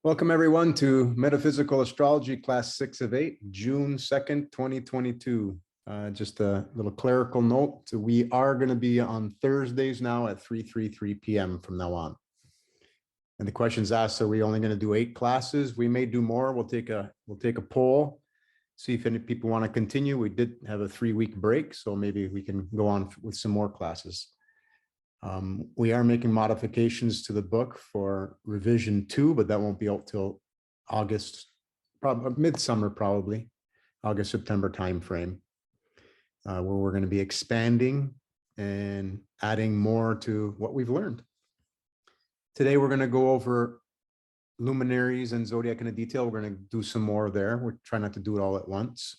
Welcome everyone to Metaphysical Astrology Class 6 of 8, June 2nd, 2022. Just a little clerical note. We are going to be on Thursdays now at 3:33 p.m. from now on. And the question's asked, are we only going to do 8 classes? We may do more. We'll take a poll, see if any people want to continue. We did have a 3-week break, so maybe we can go on with some more classes. We are making modifications to the book for revision 2, but that won't be out till August, probably midsummer, probably August, September timeframe, where we're going to be expanding and adding more to what we've learned. Today, we're going to go over luminaries and zodiac in detail. We're going to do some more there. We're trying not to do it all at once.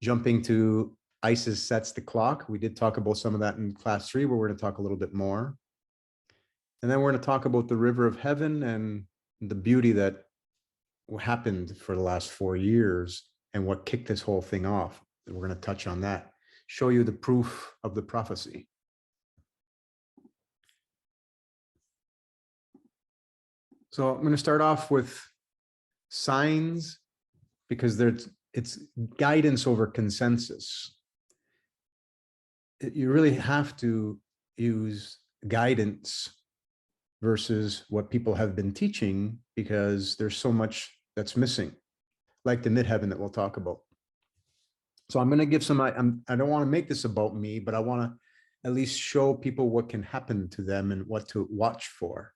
Jumping to Isis sets the clock. We did talk about some of that in class 3, but we're going to talk a little bit more. And then we're going to talk about the river of heaven and the beauty that happened for the last 4 years and what kicked this whole thing off. And we're going to touch on that, show you the proof of the prophecy. So I'm going to start off with signs because it's guidance over consensus. You really have to use guidance versus what people have been teaching because there's so much that's missing, like the midheaven that we'll talk about. So I'm going to give some, I don't want to make this about me, but I want to at least show people what can happen to them and what to watch for.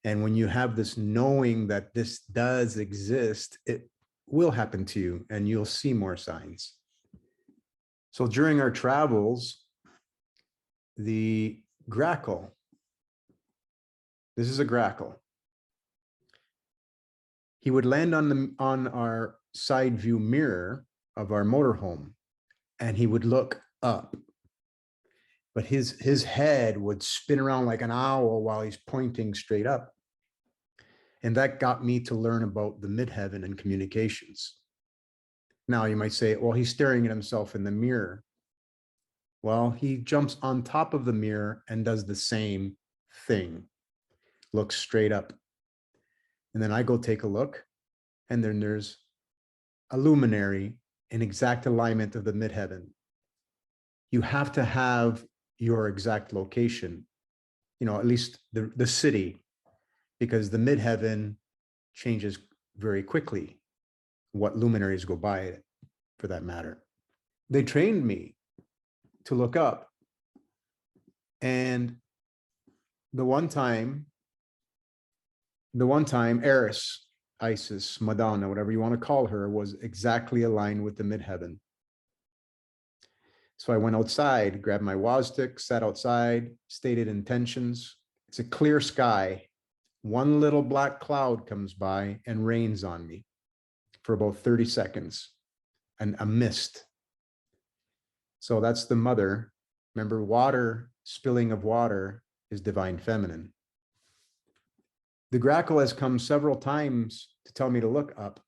And when you have this knowing that this does exist, it will happen to you and you'll see more signs. So during our travels, the grackle, this is a grackle. He would land on our side view mirror of our motorhome and he would look up. But his head would spin around like an owl while he's pointing straight up. And that got me to learn about the midheaven and communications. Now you might say, well, he's staring at himself in the mirror. Well, he jumps on top of the mirror and does the same thing, looks straight up. And then I go take a look, and then there's a luminary in exact alignment of the midheaven. You have to have your exact location, at least the city, because the midheaven changes very quickly. What luminaries go by it, for that matter. They trained me to look up. And the one time Eris, Isis, Madonna, whatever you want to call her, was exactly aligned with the midheaven. So I went outside, grabbed my waz stick, sat outside, stated intentions. It's a clear sky. One little black cloud comes by and rains on me for about 30 seconds, and a mist. So that's the mother. Remember, water, spilling of water is divine feminine. The grackle has come several times to tell me to look up.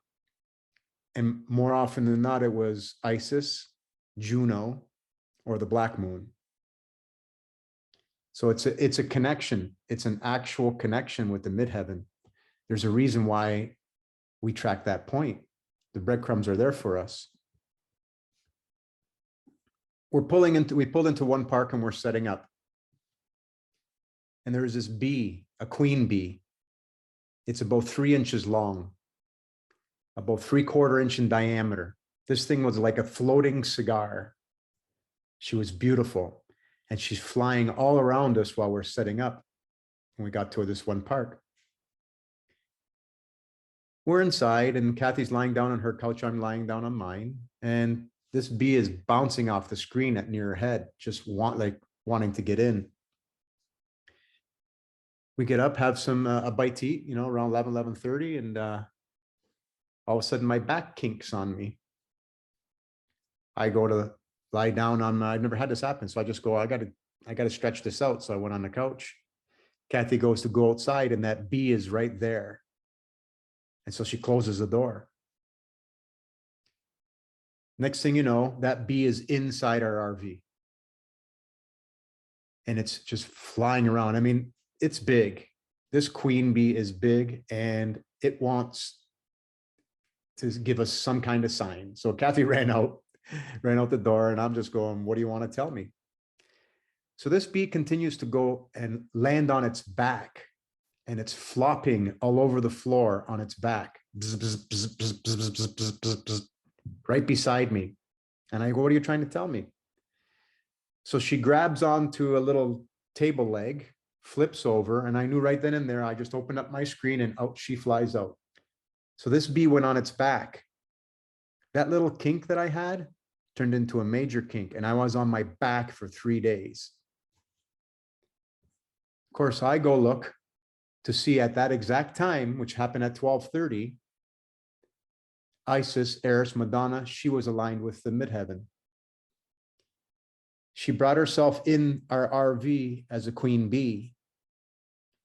And more often than not, it was Isis, Juno, or the black moon. So it's a connection. It's an actual connection with the midheaven. There's a reason why we track that point. The breadcrumbs are there for us. We pulled into one park and we're setting up. And there's this bee, a queen bee. It's about 3 inches long, about 3/4 inch in diameter. This thing was like a floating cigar. She was beautiful. And she's flying all around us while we're setting up. And we got to this one park. We're inside and Kathy's lying down on her couch. I'm lying down on mine. And this bee is bouncing off the screen near her head, just wanting to get in. We get up, have a bite to eat, around 11:30, and all of a sudden my back kinks on me. I go to lie down on I've never had this happen, so I just go, I gotta stretch this out. So I went on the couch. Kathy goes to go outside, and that bee is right there. And so she closes the door. Next thing you know, that bee is inside our RV. And it's just flying around. I mean, it's big. This queen bee is big, and it wants to give us some kind of sign. So Kathy ran out the door, and I'm just going, what do you want to tell me? So this bee continues to go and land on its back, and it's flopping all over the floor on its back, bzz, bzz, bzz, bzz, bzz, bzz, bzz, bzz, bzz, right beside me. And I go, what are you trying to tell me? So she grabs onto a little table leg, flips over, and I knew right then and there, I just opened up my screen and out she flies out. So this bee went on its back. That little kink that I had turned into a major kink, and I was on my back for 3 days. Of course, I go look to see at that exact time, which happened at 12:30, Isis, Eris, Madonna, she was aligned with the midheaven. She brought herself in our RV as a queen bee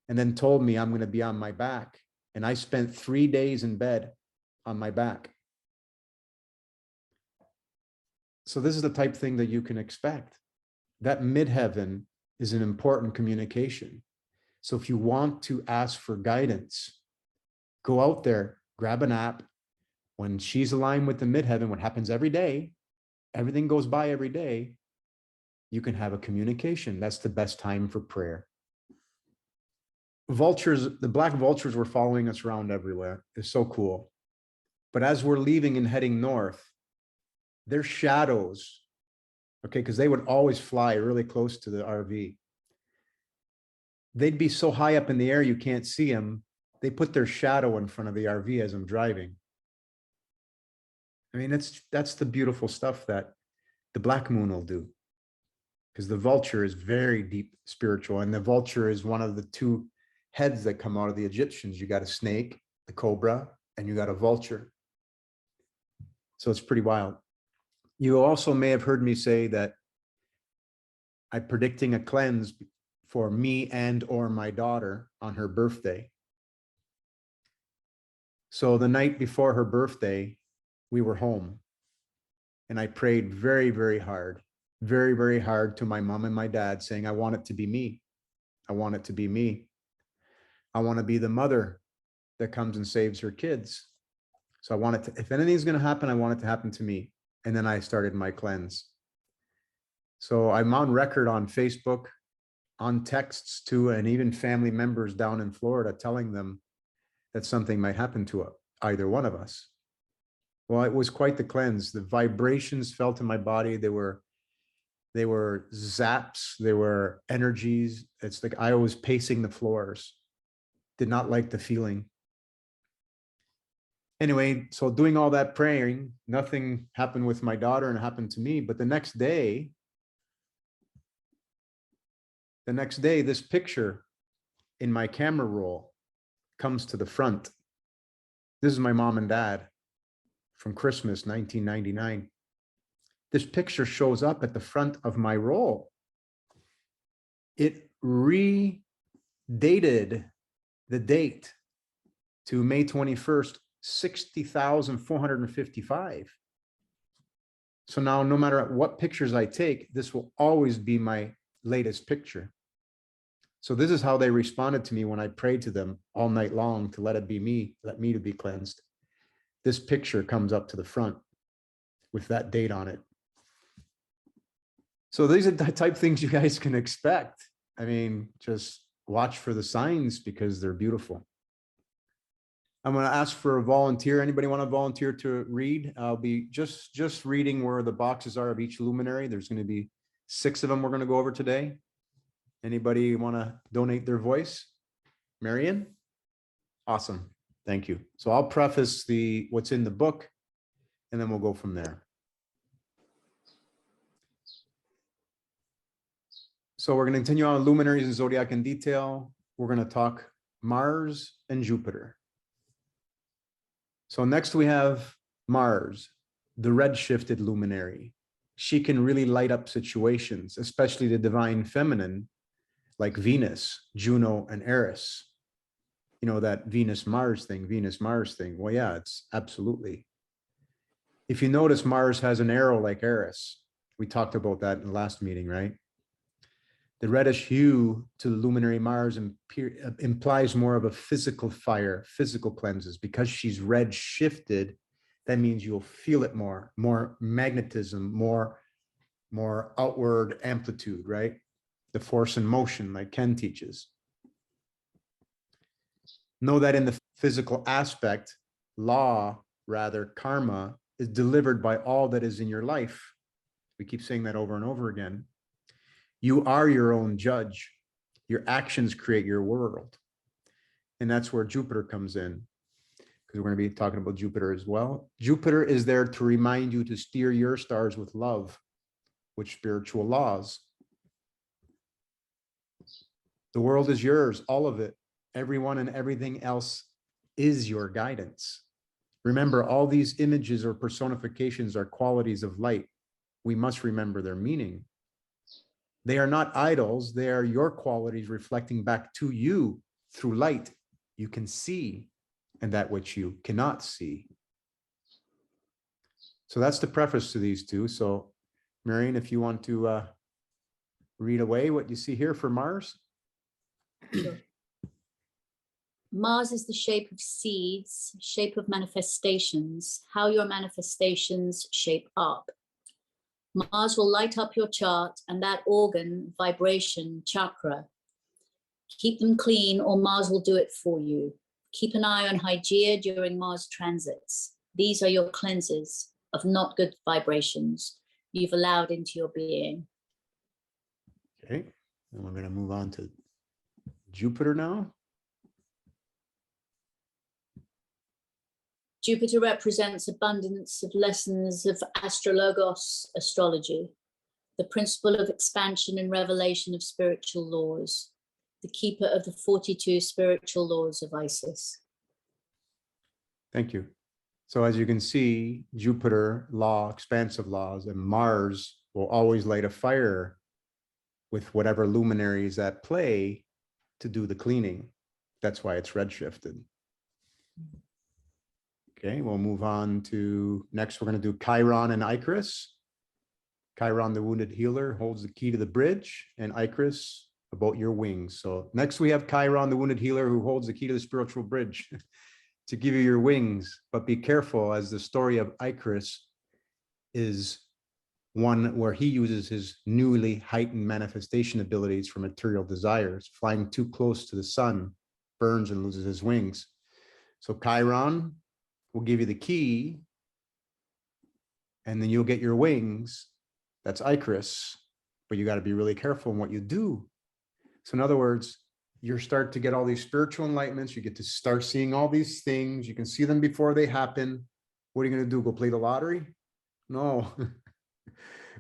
and then told me I'm going to be on my back. And I spent 3 days in bed on my back. So this is the type of thing that you can expect. That midheaven is an important communication. So if you want to ask for guidance, go out there, grab an app. When she's aligned with the midheaven, what happens every day, everything goes by every day, you can have a communication. That's the best time for prayer. Vultures, the black vultures were following us around everywhere. It's so cool. But as we're leaving and heading north, their shadows, okay, because they would always fly really close to the RV. They'd be so high up in the air you can't see them. They put their shadow in front of the RV as I'm driving. I mean, that's the beautiful stuff that the black moon will do. Because the vulture is very deep spiritual, and the vulture is one of the two heads that come out of the Egyptians. You got a snake, the cobra, and you got a vulture. So it's pretty wild. You also may have heard me say that I'm predicting a cleanse for me and or my daughter on her birthday. So the night before her birthday, we were home, and I prayed very, very hard, very, very hard to my mom and my dad, saying, I want it to be me. I want it to be me. I want to be the mother that comes and saves her kids. So I want it to, if anything's going to happen, I want it to happen to me. And then I started my cleanse. So I'm on record on Facebook, on texts too, and even family members down in Florida telling them that something might happen to either one of us. Well, it was quite the cleanse. The vibrations felt in my body. They were zaps. They were energies. It's like I was pacing the floors. Did not like the feeling. Anyway, so doing all that praying, nothing happened with my daughter and it happened to me. But the next day, this picture in my camera roll comes to the front. This is my mom and dad from Christmas 1999. This picture shows up at the front of my roll. It redated the date to May 21st, 60,455. So now no matter what pictures I take, this will always be my latest picture. So this is how they responded to me when I prayed to them all night long to let it be me, let me to be cleansed. This picture comes up to the front with that date on it. So these are the type of things you guys can expect. I mean, just watch for the signs because they're beautiful. I'm going to ask for a volunteer. Anybody want to volunteer to read? I'll be just reading where the boxes are of each luminary. There's going to be 6 of them we're going to go over today. Anybody want to donate their voice? Marion? Awesome. Thank you. So I'll preface what's in the book, and then we'll go from there. So we're going to continue on luminaries and zodiac in detail. We're going to talk Mars and Jupiter. So next we have Mars, the red-shifted luminary. She can really light up situations, especially the divine feminine, like Venus, Juno, and Eris. You know, that Venus-Mars thing. Well, yeah, it's absolutely. If you notice, Mars has an arrow like Eris. We talked about that in the last meeting, right? The reddish hue to the luminary Mars implies more of a physical fire, physical cleanses. Because she's red shifted, that means you'll feel it more magnetism, more outward amplitude, right? The force and motion, like Ken teaches. Know that in the physical aspect, karma, is delivered by all that is in your life. We keep saying that over and over again. You are your own judge. Your actions create your world. And that's where Jupiter comes in, because we're going to be talking about Jupiter as well. Jupiter is there to remind you to steer your stars with love, with spiritual laws. The world is yours, all of it. Everyone and everything else is your guidance. Remember, all these images or personifications are qualities of light. We must remember their meaning. They are not idols. They are your qualities reflecting back to you through light you can see and that which you cannot see. So that's the preface to these two. So Marion, if you want to read away what you see here for Mars. Sure. Mars is the shape of seeds, shape of manifestations, how your manifestations shape up. Mars will light up your chart and that organ, vibration, chakra. Keep them clean or Mars will do it for you. Keep an eye on Hygeia during Mars transits. These are your cleanses of not good vibrations you've allowed into your being. Okay, and we're going to move on to Jupiter now. Jupiter represents abundance of lessons of astrologos, astrology, the principle of expansion and revelation of spiritual laws, the keeper of the 42 spiritual laws of Isis. Thank you. So as you can see, Jupiter, law, expansive laws, and Mars will always light a fire with whatever luminary is at play to do the cleaning. That's why it's redshifted. Okay, we'll move on to next. We're going to do Chiron and Icarus. Chiron, the wounded healer, holds the key to the bridge, and Icarus about your wings. So next we have Chiron, the wounded healer, who holds the key to the spiritual bridge to give you your wings. But be careful, as the story of Icarus is one where he uses his newly heightened manifestation abilities for material desires. Flying too close to the sun, burns and loses his wings. So Chiron will give you the key, and then you'll get your wings. That's Icarus, but you got to be really careful in what you do. So in other words, you start to get all these spiritual enlightenments. You get to start seeing all these things. You can see them before they happen. What are you going to do? Go play the lottery? No.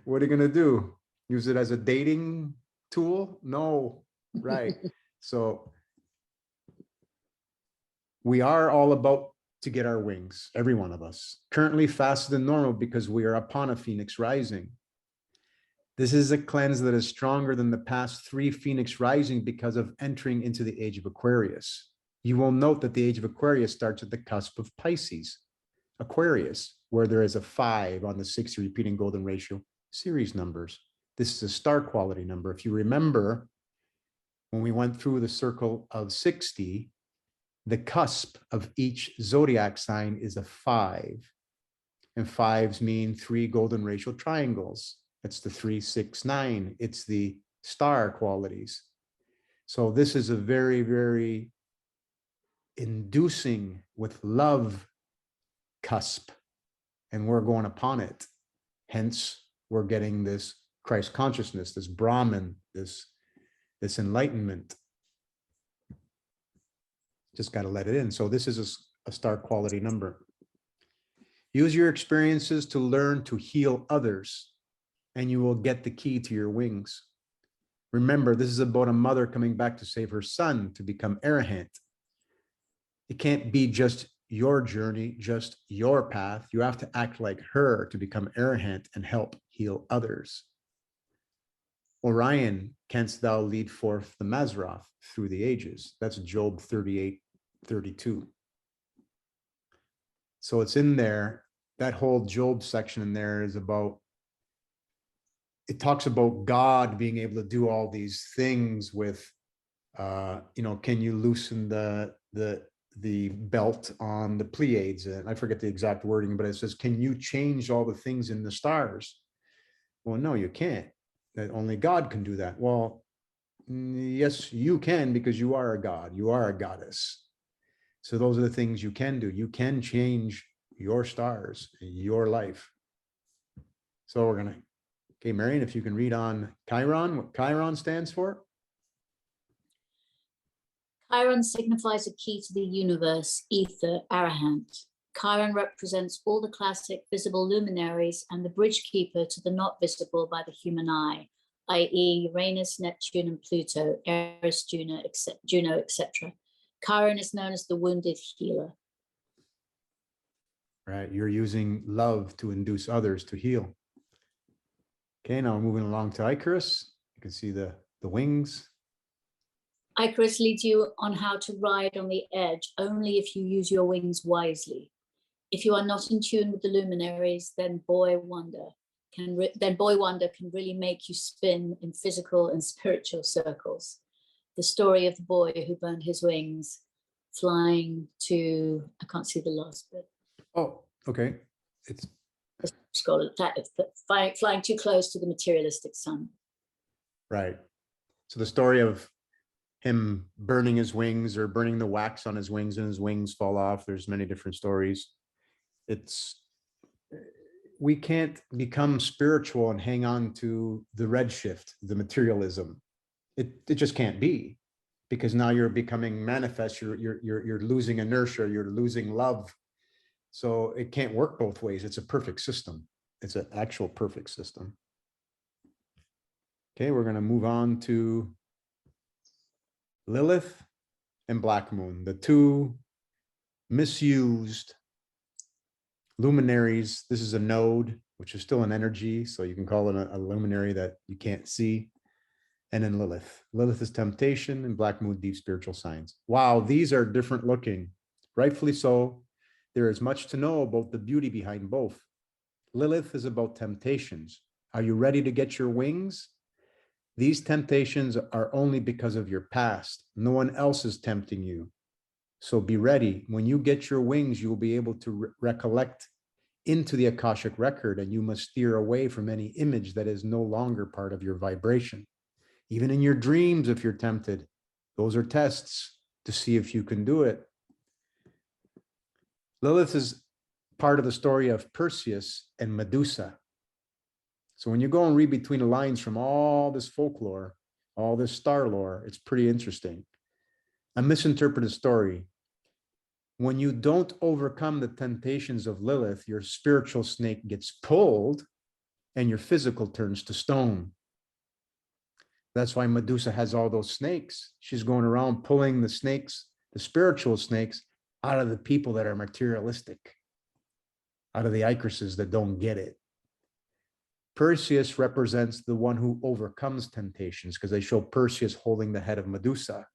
What are you going to do? Use it as a dating tool? No. Right. So we are all about to get our wings, every one of us. Currently faster than normal because we are upon a Phoenix rising. This is a cleanse that is stronger than the past 3 Phoenix rising because of entering into the age of Aquarius. You will note that the age of Aquarius starts at the cusp of Pisces, Aquarius, where there is a 5 on the 60 repeating golden ratio series numbers. This is a star quality number. If you remember, when we went through the circle of 60, the cusp of each zodiac sign is a 5. And 5s mean 3 golden ratio triangles. It's the 3, 6, 9. It's the star qualities. So this is a very, very inducing with love cusp, and we're going upon it. Hence, we're getting this Christ consciousness, this Brahman, this enlightenment. Just got to let it in. So this is a star quality number. Use your experiences to learn to heal others, and you will get the key to your wings. Remember, this is about a mother coming back to save her son to become Arahant. It can't be just your journey, just your path. You have to act like her to become Arahant and help heal others. Orion, canst thou lead forth the Mazzaroth through the ages? That's Job 38:32. So it's in there. That whole Job section in there is about it talks about God being able to do all these things with, can you loosen the belt on the Pleiades? And I forget the exact wording, but it says, can you change all the things in the stars? Well, no, you can't. That only God can do that. Well, yes, you can, because you are a god. You are a goddess. So those are the things you can do. You can change your stars, your life. So we're gonna, okay, Marion, if you can read on Chiron, what Chiron stands for. Chiron signifies a key to the universe, ether, Arahant. Chiron represents all the classic visible luminaries and the bridge keeper to the not visible by the human eye, i.e. Uranus, Neptune, and Pluto, Eris, Juno, etc. Chiron is known as the wounded healer. Right, you're using love to induce others to heal. Okay, now moving along to Icarus. You can see the wings. Icarus leads you on how to ride on the edge only if you use your wings wisely. If you are not in tune with the luminaries, then Boy Wonder can really make you spin in physical and spiritual circles. The story of the boy who burned his wings flying to, I can't see the last bit. Oh, okay. It's flying too close to the materialistic sun. right. So the story of him burning his wings or burning the wax on his wings and his wings fall off. There's many different stories. We can't become spiritual and hang on to the redshift, the materialism. It just can't be, because now you're becoming manifest. You're losing inertia. You're losing love. So it can't work both ways. It's a perfect system. It's an actual perfect system. Okay, we're going to move on to Lilith and Black Moon, the two misused luminaries. This is a node, which is still an energy, so you can call it a luminary that you can't see. And then Lilith. Lilith is temptation, and Black Moon, deep spiritual signs. Wow, these are different looking. Rightfully so. There is much to know about the beauty behind both. Lilith is about temptations. Are you ready to get your wings? These temptations are only because of your past. No one else is tempting you. So be ready. When you get your wings, you will be able to recollect into the Akashic record, and you must steer away from any image that is no longer part of your vibration. Even in your dreams, if you're tempted, those are tests to see if you can do it. Lilith is part of the story of Perseus and Medusa. So when you go and read between the lines from all this folklore, all this star lore, it's pretty interesting. A misinterpreted story. When you don't overcome the temptations of Lilith, your spiritual snake gets pulled and your physical turns to stone. That's why Medusa has all those snakes. She's going around pulling the snakes, the spiritual snakes, out of the people that are materialistic, out of the Icaruses that don't get it. Perseus represents the one who overcomes temptations, because they show Perseus holding the head of Medusa.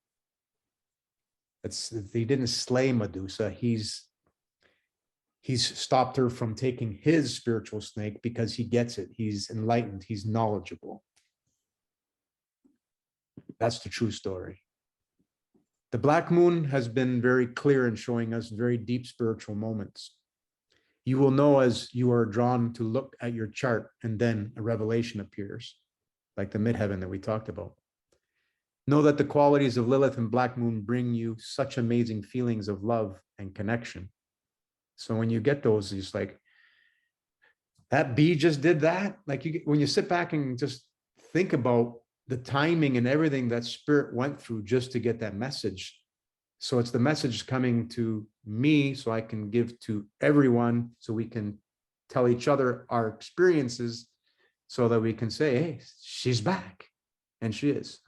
He didn't slay Medusa. He's stopped her from taking his spiritual snake, because he gets it. He's enlightened. He's knowledgeable. That's the true story. The Black Moon has been very clear in showing us very deep spiritual moments. You will know as you are drawn to look at your chart, and then a revelation appears, like the midheaven that we talked about. Know that the qualities of Lilith and Black Moon bring you such amazing feelings of love and connection. So when you get those, it's like, that bee just did that. Like when you sit back and just think about the timing and everything that spirit went through just to get that message. So it's the message coming to me so I can give to everyone, so we can tell each other our experiences, so that we can say, hey, she's back. And she is.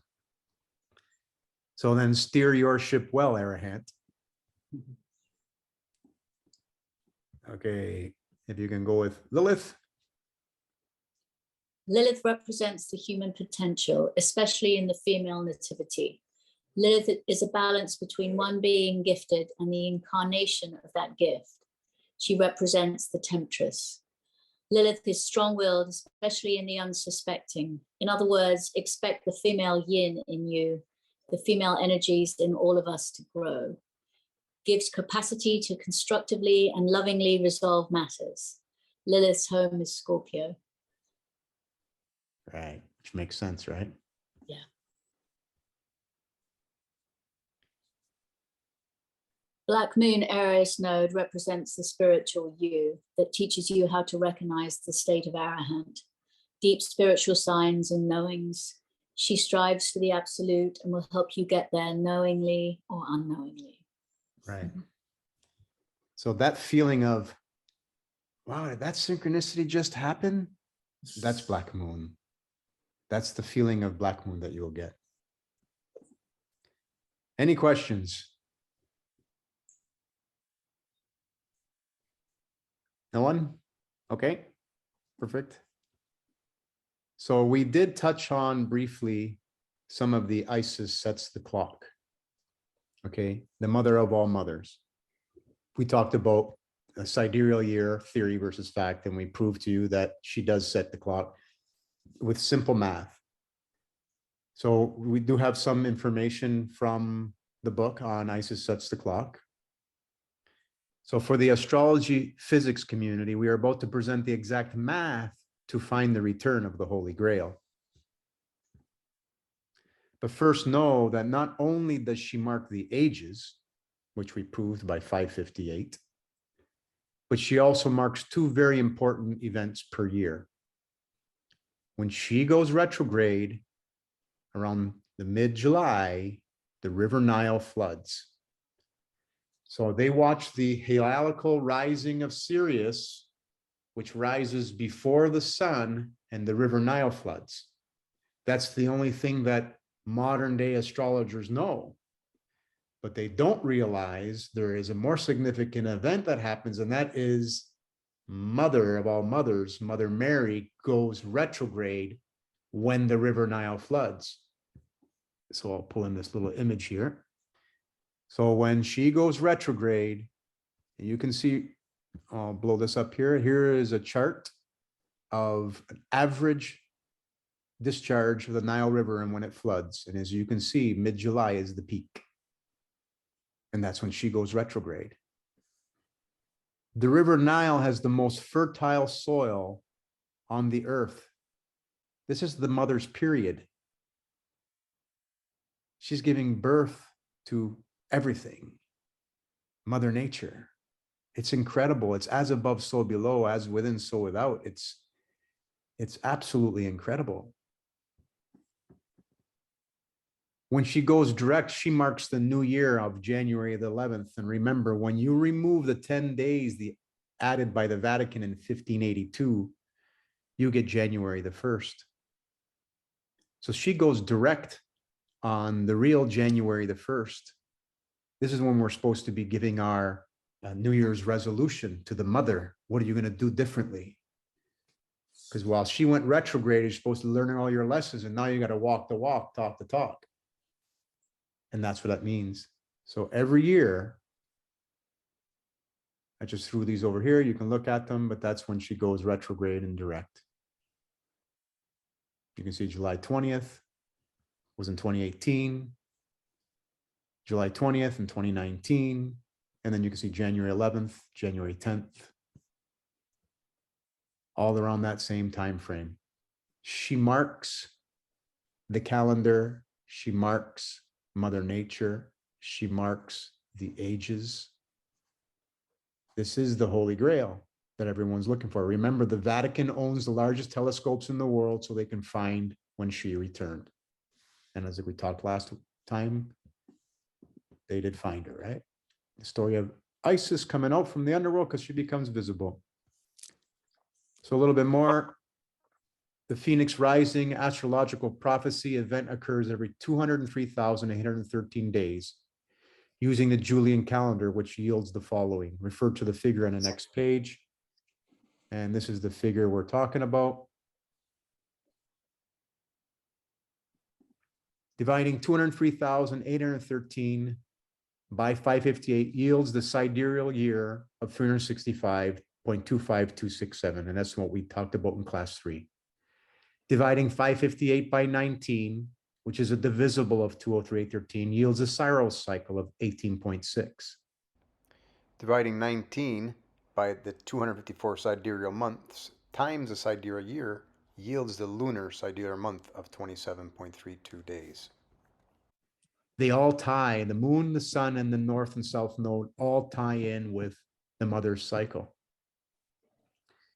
So then steer your ship well, Arahant. Okay, if you can go with Lilith. Lilith represents the human potential, especially in the female nativity. Lilith is a balance between one being gifted and the incarnation of that gift. She represents the temptress. Lilith is strong-willed, especially in the unsuspecting. In other words, expect the female yin in you, the female energies in all of us to grow. Gives capacity to constructively and lovingly resolve matters. Lilith's home is Scorpio. Right, which makes sense, right? Yeah. Black Moon Aries node represents the spiritual you that teaches you how to recognize the state of Arahant, deep spiritual signs and knowings. She strives for the absolute and will help you get there knowingly or unknowingly. Right. So that feeling of, wow, did that synchronicity just happen? That's Black Moon. That's the feeling of Black Moon that you will get. Any questions? No one? Okay, perfect. So we did touch on briefly some of the Isis sets the clock. Okay, the mother of all mothers. We talked about a sidereal year theory versus fact, and we proved to you that she does set the clock with simple math. So we do have some information from the book on Isis sets the clock. So for the astrology physics community, we are about to present the exact math to find the return of the Holy Grail. But first know that not only does she mark the ages, which we proved by 558, but she also marks two very important events per year. When she goes retrograde around the mid-July, the River Nile floods. So they watch the heliacal rising of Sirius, which rises before the sun, and the River Nile floods. That's the only thing that modern day astrologers know. But they don't realize there is a more significant event that happens, and that is Mother of all mothers, Mother Mary, goes retrograde when the River Nile floods. So I'll pull in this little image here. So when she goes retrograde, you can see, I'll blow this up here. Here is a chart of an average discharge of the Nile River and when it floods. And as you can see, mid-July is the peak. And that's when she goes retrograde. The River Nile has the most fertile soil on the earth. This is the mother's period. She's giving birth to everything. Mother Nature. It's incredible. It's as above, so below, as within, so without. It's absolutely incredible. When she goes direct, she marks the new year of January the 11th. And remember, when you remove the 10 days added by the Vatican in 1582, you get January the 1st. So she goes direct on the real January the 1st. This is when we're supposed to be giving our New Year's resolution to the mother. What are you going to do differently? Because while she went retrograde, you're supposed to learn all your lessons, and now you got to walk the walk, talk the talk. And that's what that means. So every year, I just threw these over here. You can look at them, but that's when she goes retrograde and direct. You can see July 20th was in 2018, July 20th in 2019, and then you can see January 11th, January 10th, all around that same time frame. She marks the calendar, she marks Mother Nature, she marks the ages. This is the Holy Grail that everyone's looking for. Remember, the Vatican owns the largest telescopes in the world so they can find when she returned. And as we talked last time, they did find her, right? The story of Isis coming out from the underworld because she becomes visible. So a little bit more. The Phoenix Rising astrological prophecy event occurs every 203,813 days using the Julian calendar, which yields the following. Refer to the figure on the next page. And this is the figure we're talking about. Dividing 203,813 by 558 yields the sidereal year of 365 0.25267. And that's what we talked about in class 3. Dividing 558 by 19, which is a divisible of 203,813, yields a spiral cycle of 18.6. Dividing 19 by the 254 sidereal months times the sidereal year yields the lunar sidereal month of 27.32 days. They all tie, the moon, the sun, and the north and south node all tie in with the mother's cycle.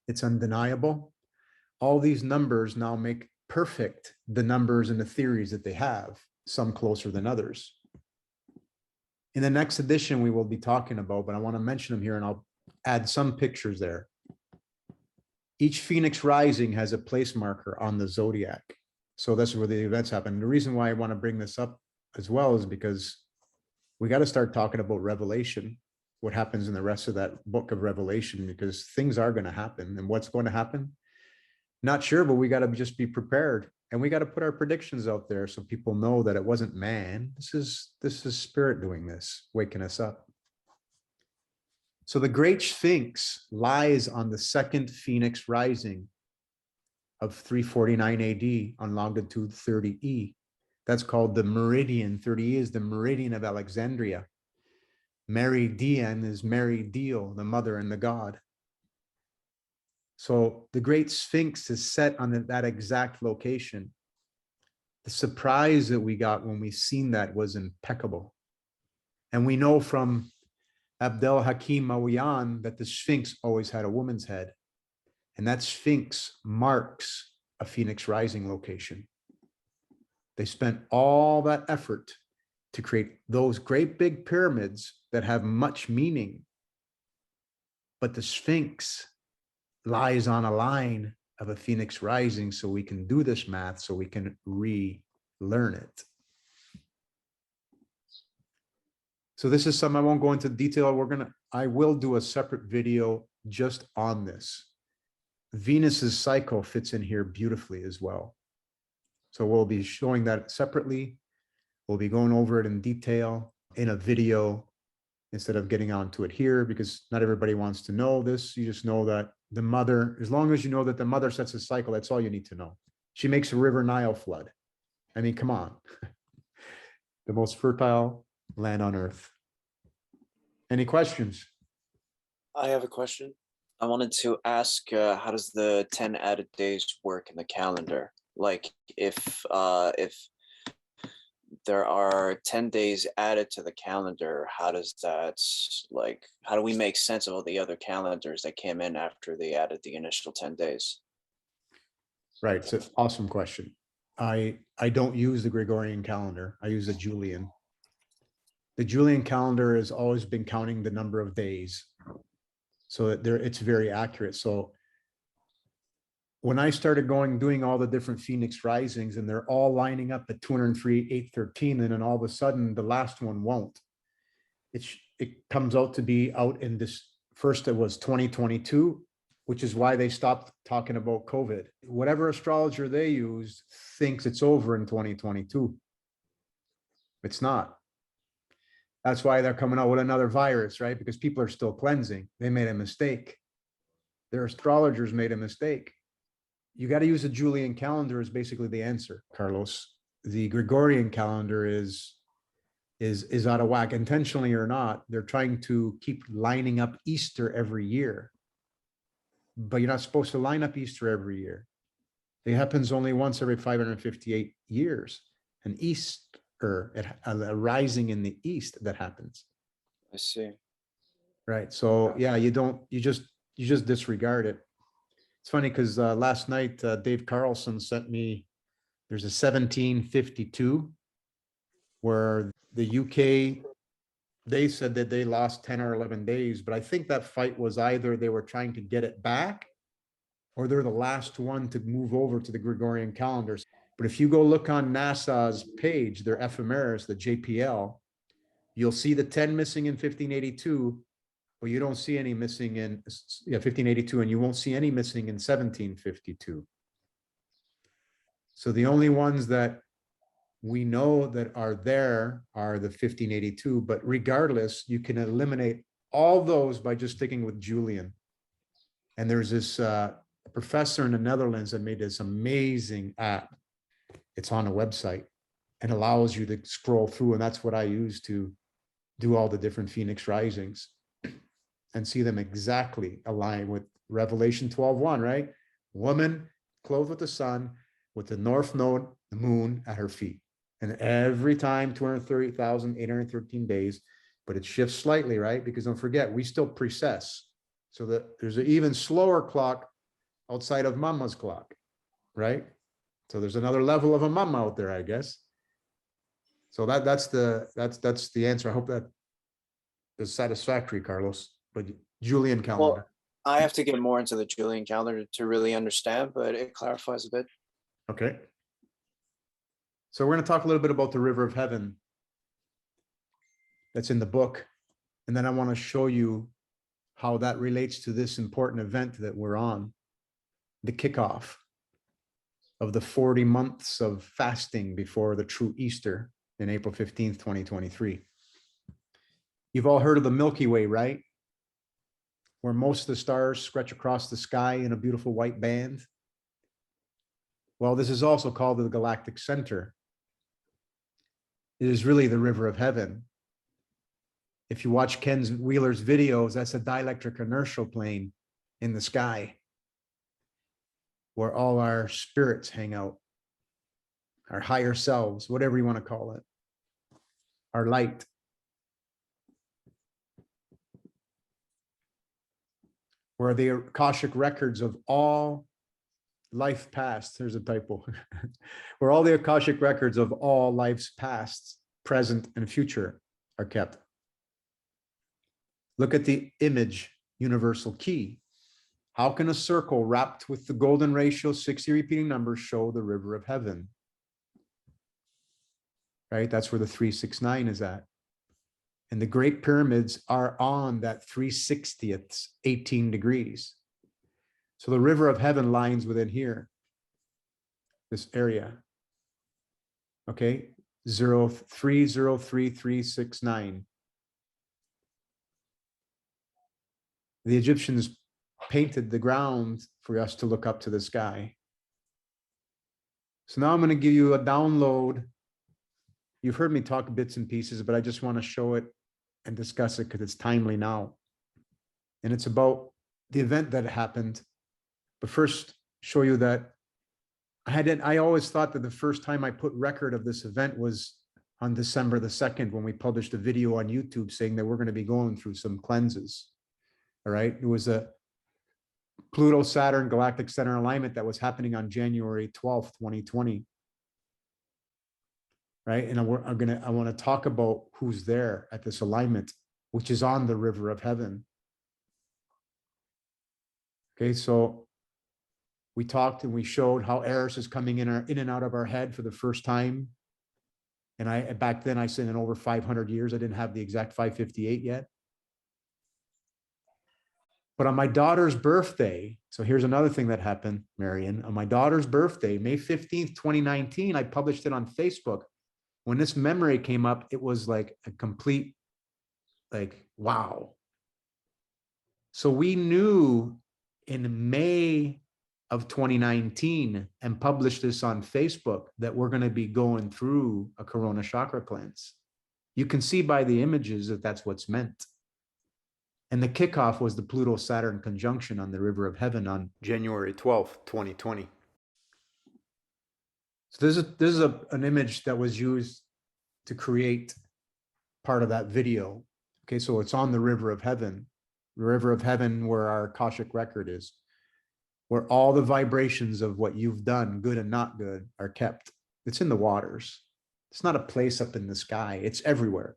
It's undeniable. All these numbers now make perfect the numbers and the theories that they have, some closer than others. In the next edition, we will be talking about, but I want to mention them here and I'll add some pictures there. Each Phoenix rising has a place marker on the Zodiac. So that's where the events happen. The reason why I want to bring this up as well is because we got to start talking about Revelation, what happens in the rest of that book of Revelation, because things are going to happen. And what's going to happen? Not sure, but we got to just be prepared. And we got to put our predictions out there so people know that it wasn't man. This is spirit doing this, waking us up. So the Great Sphinx lies on the second Phoenix rising of 349 AD on longitude 30E. That's called the meridian. 30E is the meridian of Alexandria. Meridian is Mary Deal, the mother and the god. So the Great Sphinx is set on that exact location. The surprise that we got when we seen that was impeccable. And we know from Abdel Hakim Mawiyan that the Sphinx always had a woman's head. And that Sphinx marks a Phoenix rising location. They spent all that effort to create those great big pyramids that have much meaning. But the Sphinx lies on a line of a Phoenix rising, so we can do this math, so we can relearn it. So this is something I won't go into detail. I will do a separate video just on this. Venus's cycle fits in here beautifully as well. So we'll be showing that separately. We'll be going over it in detail in a video instead of getting onto it here, because not everybody wants to know this. You just know that the mother, as long as you know that the mother sets a cycle, that's all you need to know. She makes a river Nile flood. I mean, come on. The most fertile land on earth. Any questions? I have a question. I wanted to ask, how does the 10 added days work in the calendar? Like if there are 10 days added to the calendar, how does that, like, how do we make sense of all the other calendars that came in after they added the initial 10 days? Right, it's an awesome question. I don't use the Gregorian calendar. I use the Julian. The Julian calendar has always been counting the number of days. So that it's very accurate. So when I started doing all the different Phoenix risings, and they're all lining up at 203, 813, and then all of a sudden the last one won't. It comes out to be out in this, first it was 2022, which is why they stopped talking about COVID. Whatever astrologer they use thinks it's over in 2022. It's not. That's why they're coming out with another virus, right? Because people are still cleansing. They made a mistake. Their astrologers made a mistake. You got to use a Julian calendar is basically the answer, Carlos. The Gregorian calendar is out of whack, intentionally or not. They're trying to keep lining up Easter every year. But you're not supposed to line up Easter every year. It happens only once every 558 years. An a rising in the east that happens. I see. Right. So yeah, you just disregard it. It's funny because last night Dave Carlson sent me, there's a 1752 where the UK, they said that they lost 10 or 11 days, but I think that fight was either they were trying to get it back or they're the last one to move over to the Gregorian calendars. But if you go look on NASA's page, their ephemeris, the JPL, you'll see the 10 missing in 1582, but you don't see any missing in 1582, and you won't see any missing in 1752. So the only ones that we know that are there are the 1582, but regardless, you can eliminate all those by just sticking with Julian. And there's this professor in the Netherlands that made this amazing app. It's on a website and allows you to scroll through. And that's what I use to do all the different Phoenix risings and see them exactly align with Revelation 12:1, right? Woman clothed with the sun, with the north node, the moon at her feet. And every time 230,813 days, but it shifts slightly, right? Because don't forget, we still precess. So that there's an even slower clock outside of Mama's clock, right? So there's another level of a Mama out there, I guess. So that's the answer. I hope that is satisfactory, Carlos. But Julian calendar. Well, I have to get more into the Julian calendar to really understand, but it clarifies a bit. Okay. So we're going to talk a little bit about the river of heaven that's in the book. And then I want to show you how that relates to this important event that we're on, the kickoff of the 40 months of fasting before the true Easter in April 15th, 2023. You've all heard of the Milky Way, right? Where most of the stars stretch across the sky in a beautiful white band. Well, this is also called the galactic center. It is really the river of heaven. If you watch Ken Wheeler's videos, that's a dielectric inertial plane in the sky where all our spirits hang out, our higher selves, whatever you want to call it, our light. Where the Akashic records of all life past, there's a typo, where all the Akashic records of all life's past, present, and future are kept. Look at the image universal key. How can a circle wrapped with the golden ratio 60 repeating numbers show the river of heaven? Right? That's where the 369 is at. And the Great Pyramids are on that 360th, 18 degrees. So the river of heaven lines within here, this area. Okay, 030339. The Egyptians painted the ground for us to look up to the sky. So now I'm going to give you a download. You've heard me talk bits and pieces, but I just want to show it and discuss it because it's timely now. And it's about the event that happened. But first, show you that I always thought that the first time I put record of this event was on December the 2nd, when we published a video on YouTube saying that we're going to be going through some cleanses. All right. It was a Pluto Saturn galactic center alignment that was happening on January 12th, 2020. Right. And I want to talk about who's there at this alignment, which is on the river of heaven. Okay. So we talked and we showed how Eris is coming in and out of our head for the first time. And back then I said in over 500 years, I didn't have the exact 558 yet. But on my daughter's birthday, so here's another thing that happened, Marion. On my daughter's birthday, May 15th, 2019, I published it on Facebook. When this memory came up, it was like a complete, like, wow. So we knew in May of 2019 and published this on Facebook that we're going to be going through a Corona chakra cleanse. You can see by the images that that's what's meant. And the kickoff was the Pluto-Saturn conjunction on the river of heaven on January 12th, 2020. So this is an image that was used to create part of that video. Okay, so it's on the river of heaven where our Akashic record is, where all the vibrations of what you've done, good and not good, are kept. It's in the waters. It's not a place up in the sky. It's everywhere.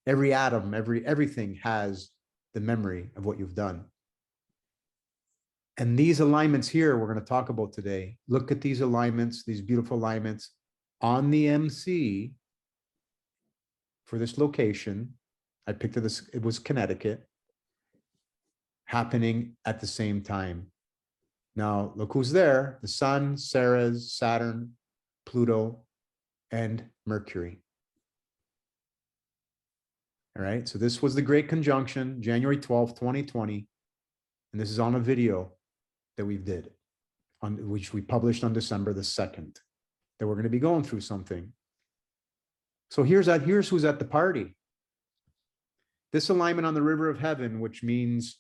Every atom, everything has the memory of what you've done. And these alignments here, we're going to talk about today. Look at these alignments, these beautiful alignments on the MC for this location. I picked this, it was Connecticut, happening at the same time. Now, look who's there: the Sun, Ceres, Saturn, Pluto, and Mercury. All right, so this was the great conjunction, January 12th, 2020. and this is on a video that we did, on which we published on December the 2nd, that we're going to be going through something. So here's who's at the party. This alignment on the river of heaven, which means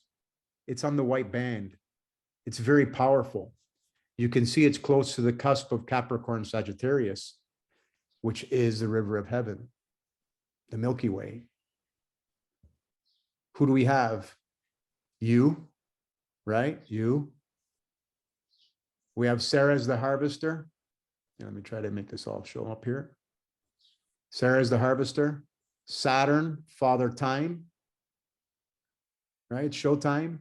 it's on the white band. It's very powerful. You can see it's close to the cusp of Capricorn Sagittarius, which is the river of heaven, the Milky Way. Who do we have? You, right? You. We have Sarah as the harvester. Let me try to make this all show up here. Sarah is the harvester. Saturn, father time, right? Showtime.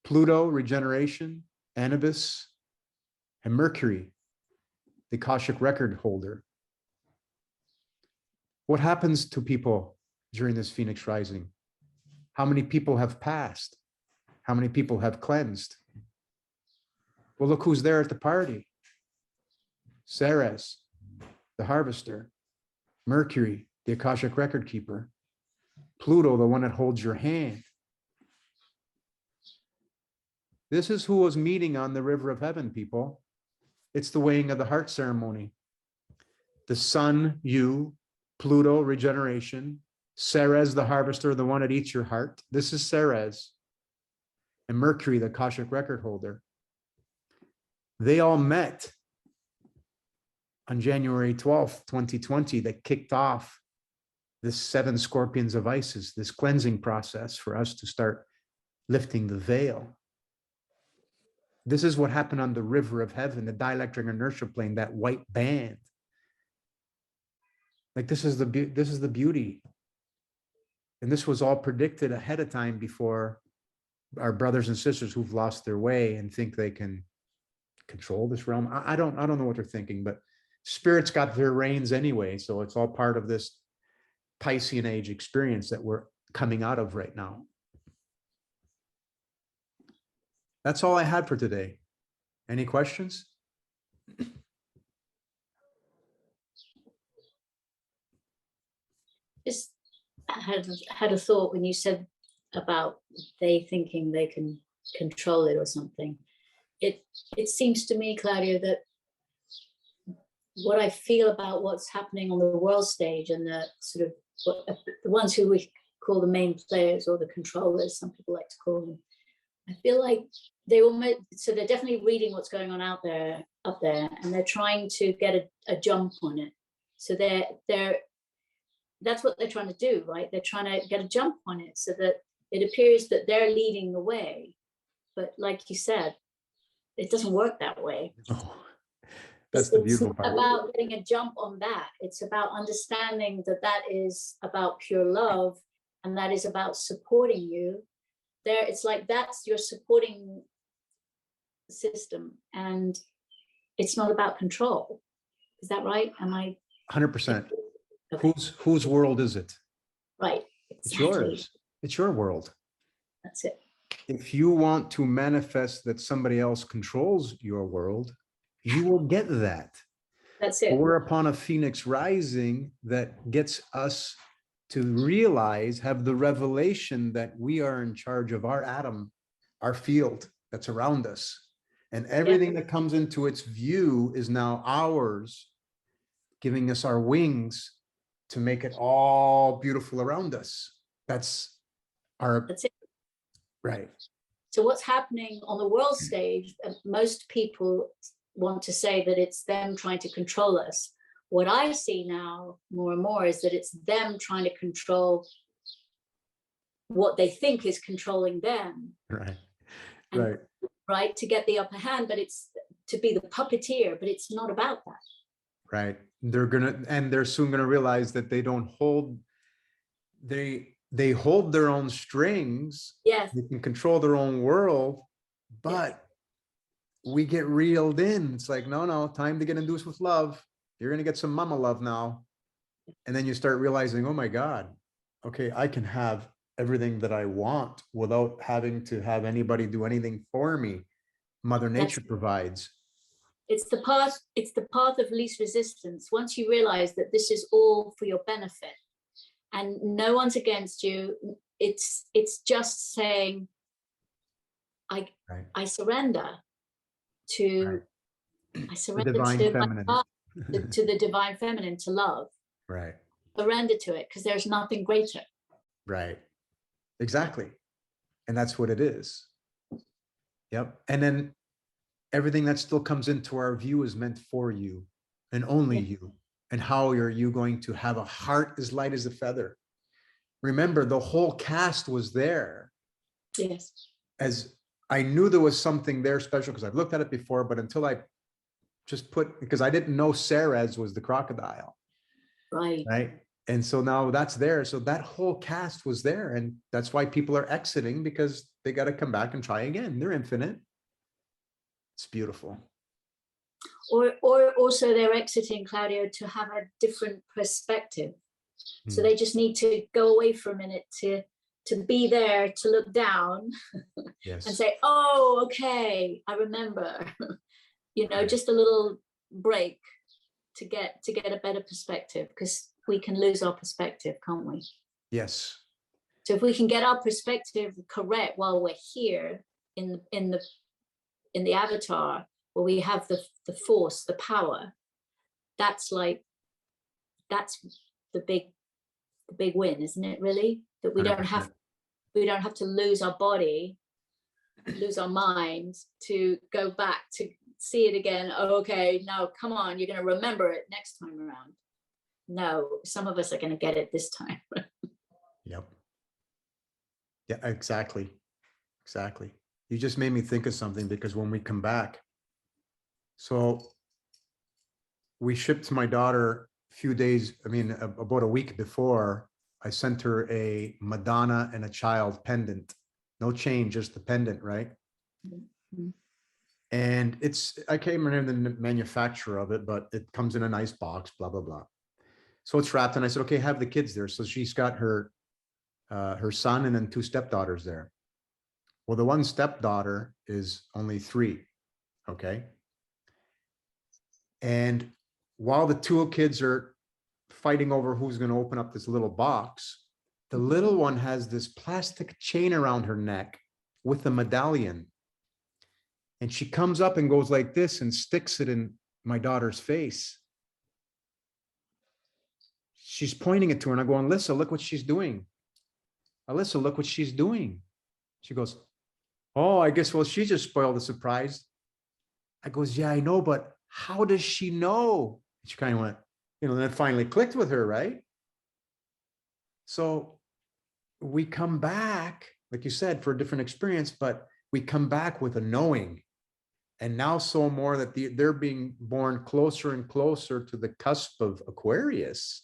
Pluto, regeneration. Anubis. And Mercury, the Akashic record holder. What happens to people during this Phoenix rising? How many people have passed? How many people have cleansed? Well, look who's there at the party. Ceres, the harvester. Mercury, the Akashic record keeper. Pluto, the one that holds your hand. This is who was meeting on the river of heaven, people. It's the weighing of the heart ceremony. The sun, you, Pluto, regeneration. Ceres, the harvester, the one that eats your heart. This is Ceres. And Mercury, the Akashic record holder. They all met on January 12th, 2020, that kicked off this 7 scorpions of Isis, this cleansing process for us to start lifting the veil. This is what happened on the river of heaven, the dielectric inertial plane, that white band. Like this is the beauty. And this was all predicted ahead of time before our brothers and sisters who've lost their way and think they can control this realm. I don't know what they're thinking, but Spirit's got their reins anyway. So it's all part of this Piscean age experience that we're coming out of right now. That's all I had for today. Any questions? Just had a thought when you said about they thinking they can control it or something. It seems to me, Claudia, that what I feel about what's happening on the world stage and the sort of the ones who we call the main players or the controllers, some people like to call them, I feel like so they're definitely reading what's going on up there, and they're trying to get a jump on it. So that's what they're trying to do, right? They're trying to get a jump on it so that it appears that they're leading the way. But like you said, it doesn't work that way. Oh, that's the beautiful part. It's about getting a jump on that. It's about understanding that that is about pure love, and that is about supporting you. There, it's like that's your supporting system, and it's not about control. Is that right? Am I 100%? Okay. Whose world is it? Right. It's yours. It's your world. That's it. If you want to manifest that somebody else controls your world, you will get that. That's it. But we're upon a Phoenix rising that gets us to realize, have the revelation that we are in charge of our atom, our field that's around us. And everything that comes into its view is now ours, giving us our wings to make it all beautiful around us. That's it. Right. So what's happening on the world stage, most people want to say that it's them trying to control us. What I see now more and more is that it's them trying to control what they think is controlling them. Right. And, right. To get the upper hand, but it's to be the puppeteer, but it's not about that. Right. They're soon going to realize that they don't hold, they hold their own strings. Yes. They can control their own world, but we get reeled in. It's like, no, time to get induced with love. You're going to get some mama love now. And then you start realizing, oh my God, okay, I can have everything that I want without having to have anybody do anything for me. Mother Nature provides. It's the path of least resistance. Once you realize that this is all for your benefit and no one's against you, it's just saying, I Right. I surrender to Right. I The surrender divine to my feminine. heart, to the divine feminine, to love. Right. Surrender to it, because there's nothing greater. Right. Exactly. And that's what it is. Yep. And then everything that still comes into our view is meant for you and only Yeah. you. And how are you going to have a heart as light as a feather? Remember, the whole cast was there. Yes. As I knew there was something there special because I've looked at it before, but until I just because I didn't know Ceres was the crocodile. Right. Right. And so now that's there. So that whole cast was there. And that's why people are exiting, because they got to come back and try again. They're infinite. It's beautiful. Or also they're exiting, Claudio, to have a different perspective. So they just need to go away for a minute to be there, to look down Yes. and say, oh, okay, I remember. Just a little break to get a better perspective, because we can lose our perspective, can't we? Yes. So if we can get our perspective correct while we're here in the avatar, where we have the force, the power, that's the big win, isn't it? Really, that we don't have to lose our body, lose our mind, to go back to see it again. Oh, okay, now come on, you're going to remember it next time around. No, some of us are going to get it this time. Yep. Yeah, exactly. Exactly. You just made me think of something, because when we come back, so we shipped my daughter a few days, about a week before, I sent her a Madonna and a child pendant. No chain, just the pendant, right? Mm-hmm. And I can't remember the manufacturer of it, but it comes in a nice box, blah, blah, blah. So it's wrapped, and I said, okay, have the kids there. So she's got her son and then 2 stepdaughters there. Well, the one stepdaughter is only 3. Okay. And while the 2 kids are fighting over who's going to open up this little box, the little one has this plastic chain around her neck with a medallion. And she comes up and goes like this and sticks it in my daughter's face. She's pointing it to her, and I go, Alyssa, look what she's doing. Alyssa, look what she's doing. She goes, oh, I guess, well, she just spoiled the surprise. I goes, yeah, I know, but how does she know? She kind of went, and it finally clicked with her, right? So we come back, like you said, for a different experience, but we come back with a knowing. And now so more that they're being born closer and closer to the cusp of Aquarius.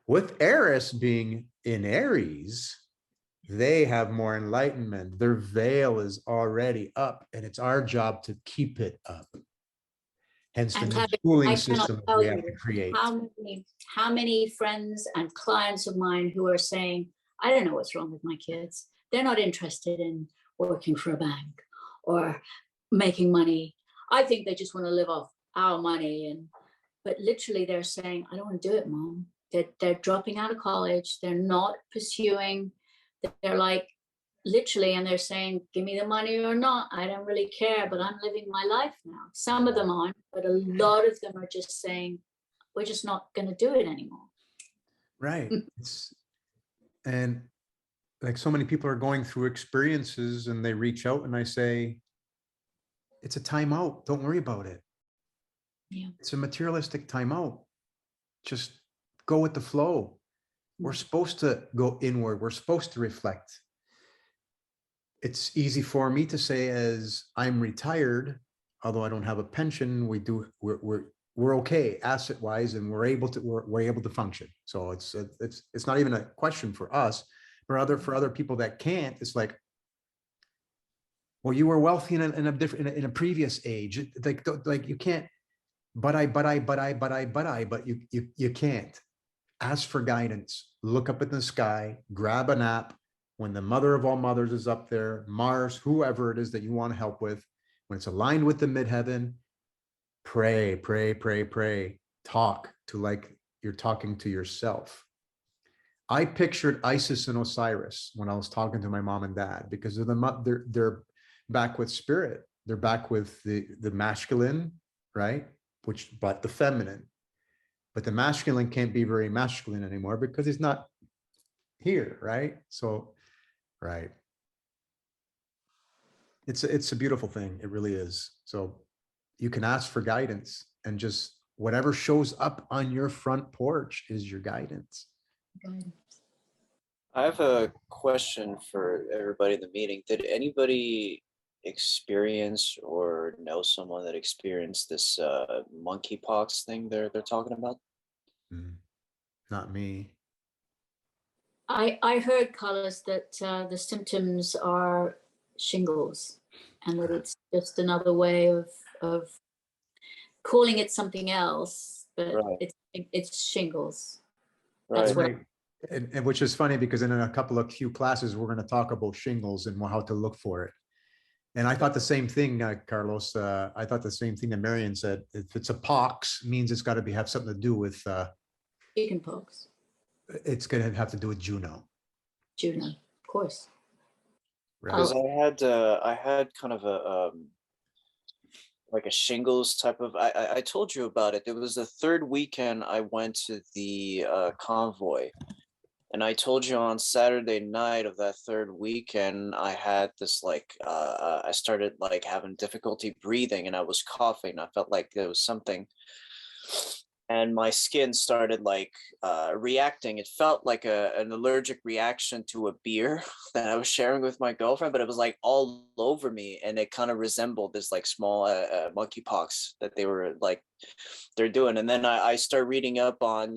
With Eris being in Aries, they have more enlightenment. Their veil is already up, and it's our job to keep it up. Hence the new schooling system we have to create. How many friends and clients of mine who are saying, I don't know what's wrong with my kids. They're not interested in working for a bank or making money. I think they just want to live off our money. But literally they're saying, I don't want to do it, Mom. They're dropping out of college. They're not pursuing. They're like, literally, and they're saying, give me the money or not, I don't really care, but I'm living my life now. Some of them aren't, but a lot of them are just saying, we're just not going to do it anymore. Right. And like, so many people are going through experiences, and they reach out, and I say, it's a timeout. Don't worry about it. Yeah. It's a materialistic timeout. Just go with the flow. We're supposed to go inward. We're supposed to reflect. It's easy for me to say, as I'm retired, although I don't have a pension, we're okay asset wise, and we're able to function. So it's not even a question for us, but for other people that can't. It's like, well, you were wealthy in a previous age. Like you can't. But you can't. Ask for guidance. Look up at the sky. Grab an app. When the mother of all mothers is up there, Mars, whoever it is that you want to help with, when it's aligned with the midheaven, pray, pray, pray, pray. Talk to like you're talking to yourself. I pictured Isis and Osiris when I was talking to my mom and dad, because they're back with spirit. They're back with the masculine, right? But the feminine. But the masculine can't be very masculine anymore because he's not here, right? So, right. It's a beautiful thing. It really is. So you can ask for guidance, and just whatever shows up on your front porch is your guidance. I have a question for everybody in the meeting. Did anybody experience or know someone that experienced this monkeypox thing they're talking about? Not me. I heard, Carlos, that the symptoms are shingles, and that it's just another way of calling it something else, but Right. it's shingles. Right. That's what Right. And which is funny because in a couple of Q classes, we're going to talk about shingles and how to look for it. And I thought the same thing, Carlos. I thought the same thing that Marion said. If it's a pox, means it's got to have something to do with. chickenpox. It's going to have to do with Juno. Juno, of course. Right. Because I had kind of a like a shingles type of. I told you about it. It was the third weekend I went to the convoy. And I told you on Saturday night of that third weekend, I had this like, I started like having difficulty breathing, and I was coughing. I felt like there was something, and my skin started like reacting. It felt like an allergic reaction to a beer that I was sharing with my girlfriend, but it was like all over me, and it kind of resembled this like small monkeypox that they're doing. And then I start reading up on,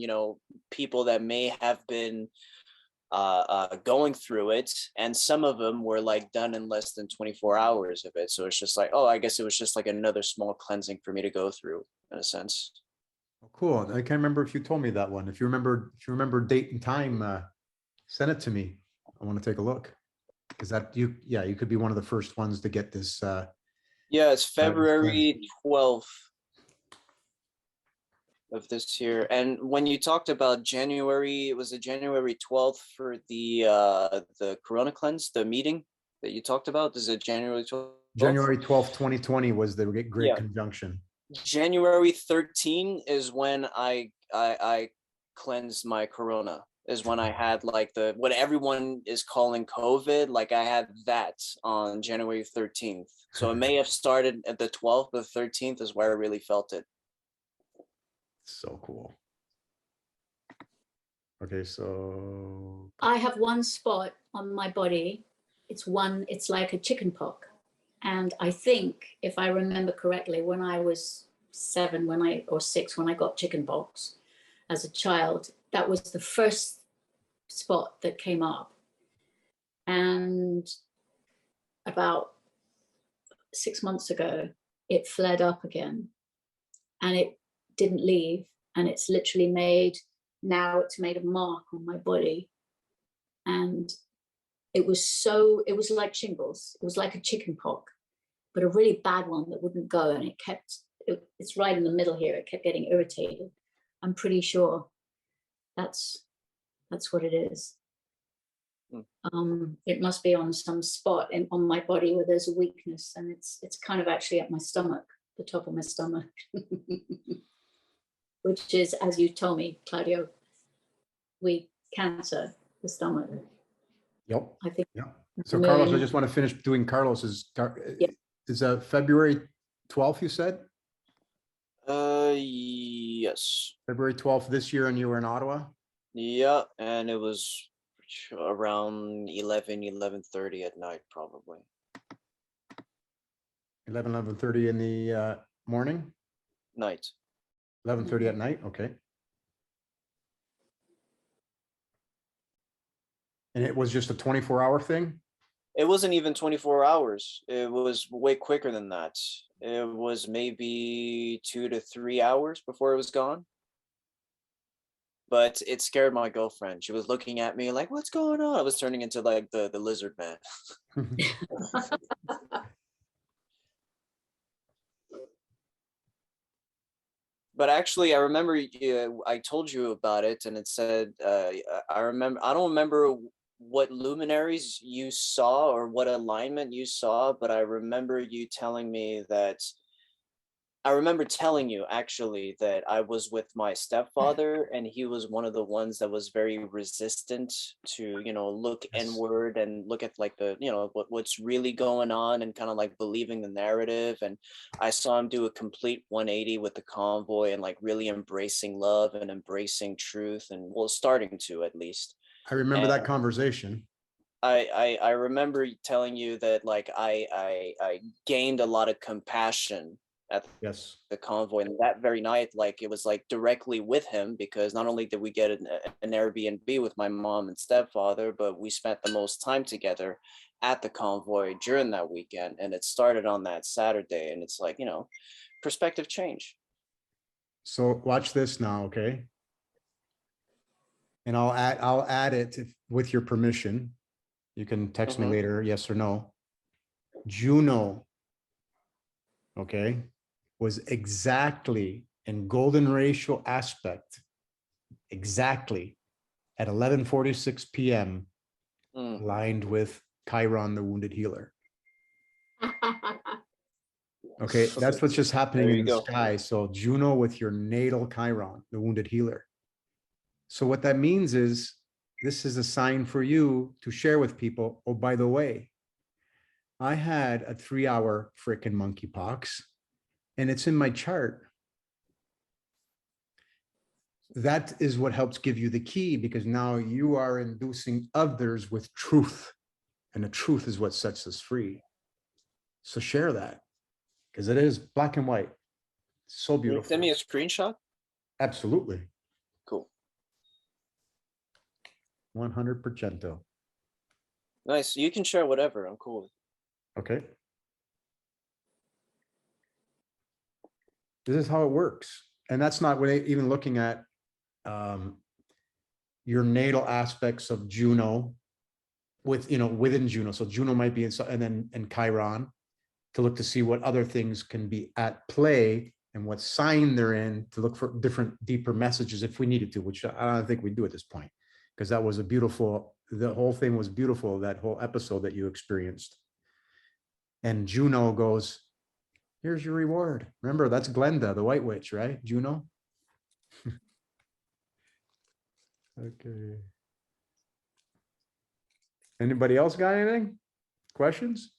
people that may have been going through it, and some of them were like done in less than 24 hours of it. So it's just like, oh, I guess it was just like another small cleansing for me to go through, in a sense. Cool. I can't remember if you told me that one. If you remember date and time, send it to me. I want to take a look. Is that you? Yeah, you could be one of the first ones to get this. Yeah, it's February 12th of this year. And when you talked about January, it was a January 12th for the Corona cleanse, the meeting that you talked about. Is it January 12th? January 12th, 2020 was the great Yeah. conjunction. January 13 is when I cleansed my Corona. Is when I had like what everyone is calling COVID. Like I had that on January 13th. So it may have started at the 12th, but 13th is where I really felt it. So cool. Okay, so I have one spot on my body. It's like a chicken pox. And I think, if I remember correctly, when I was 7 or 6, when I got chicken pox as a child, that was the first spot that came up. And about 6 months ago, it flared up again, and it didn't leave. And it's literally made a mark on my body. And it was like shingles. It was like a chicken pox, but a really bad one that wouldn't go. And it's right in the middle here. It kept getting irritated. I'm pretty sure that's what it is. It must be on some spot on my body where there's a weakness, and it's kind of actually at my stomach, the top of my stomach, which is, as you told me, Claudio, cancer, the stomach. Yep. I think. Yeah. So Carlos, I just want to finish doing Carlos's. Is February 12th, you said? Yes. February 12th this year, and you were in Ottawa? Yeah, and it was around 11:30 at night, probably. 11:30 in the morning? Night. 11:30 at night, okay. And it was just a 24-hour thing? It wasn't even 24 hours. It was way quicker than that. It was maybe 2 to 3 hours before it was gone. But it scared my girlfriend. She was looking at me like, what's going on? I was turning into like the lizard man. But actually, I remember I told you about it, and it said, I don't remember what luminaries you saw or what alignment you saw, but I remember you telling me that I remember telling you actually that I was with my stepfather and he was one of the ones that was very resistant to, look Yes. inward and look at like the, what's really going on and kind of like believing the narrative. And I saw him do a complete 180 with the convoy and like really embracing love and embracing truth and well, starting to at least. I remember And that conversation. I remember telling you that like I gained a lot of compassion at Yes. the convoy, and that very night, like it was like directly with him because not only did we get an Airbnb with my mom and stepfather, but we spent the most time together at the convoy during that weekend, and it started on that Saturday, and it's like perspective change. So watch this now, okay? And I'll add it with your permission. You can text me later, yes or no. Juno, okay, was exactly in golden ratio aspect, exactly at 11:46 p.m. aligned with Chiron, the wounded healer. Okay, that's what's just happening There in you the go. sky. So Juno with your natal Chiron, the wounded healer. So what that means is this is a sign for you to share with people. Oh, by the way, I had a 3-hour frickin' monkeypox and it's in my chart. That is what helps give you the key because now you are inducing others with truth. And the truth is what sets us free. So share that because it is black and white. So Can you beautiful. send me a screenshot? Absolutely. Cool. 100%. Nice. You can share whatever. I'm cool. Okay. This is how it works. And that's not even looking at your natal aspects of Juno within Juno. So Juno might be and Chiron to look to see what other things can be at play and what sign they're in to look for different, deeper messages if we needed to, which I don't think we do at this point, because that was the whole thing was beautiful, that whole episode that you experienced. And Juno goes, here's your reward. Remember, that's Glenda, the White Witch, right? Juno. Okay. Anybody else got anything? Questions?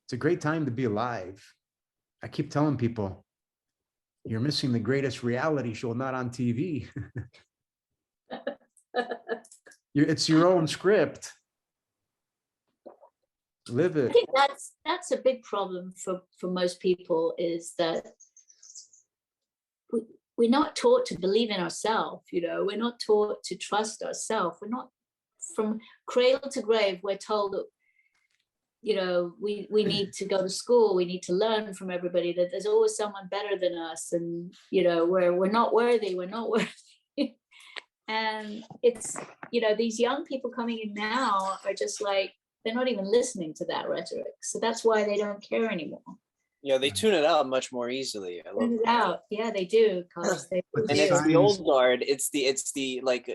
It's a great time to be alive. I keep telling people, you're missing the greatest reality show not on TV. It's your own script. Live I it. think that's a big problem for most people is that we're not taught to believe in ourselves. We're not taught to trust ourselves. We're not, from cradle to grave, we're told that we need to go to school, we need to learn from everybody, that there's always someone better than us, and we're not worthy, and it's these young people coming in now are just like, they're not even listening to that rhetoric, so that's why they don't care anymore. Yeah, they tune it out much more easily. I love Tune it out. Yeah, they do, because they But and the it's signs- the old guard. It's the like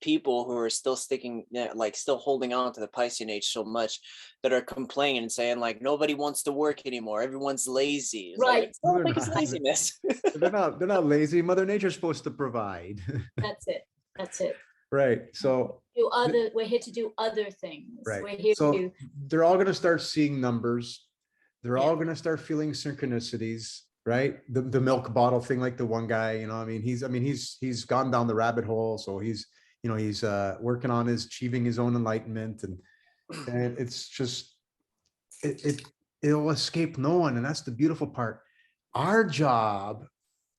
people who are still sticking, like still holding on to the Piscean age so much, that are complaining and saying like nobody wants to work anymore. Everyone's lazy. It's Right. Like, it's not They're because not. laziness. They're not lazy. Mother Nature's supposed to provide. That's it. Right. So We're here to do other things. right. We're here So to they're all going to start seeing numbers. They're Yeah. all going to start feeling synchronicities, right? The milk bottle thing, like the one guy, he's gone down the rabbit hole. So he's working on achieving his own enlightenment, and it's just, it'll escape no one. And that's the beautiful part. Our job,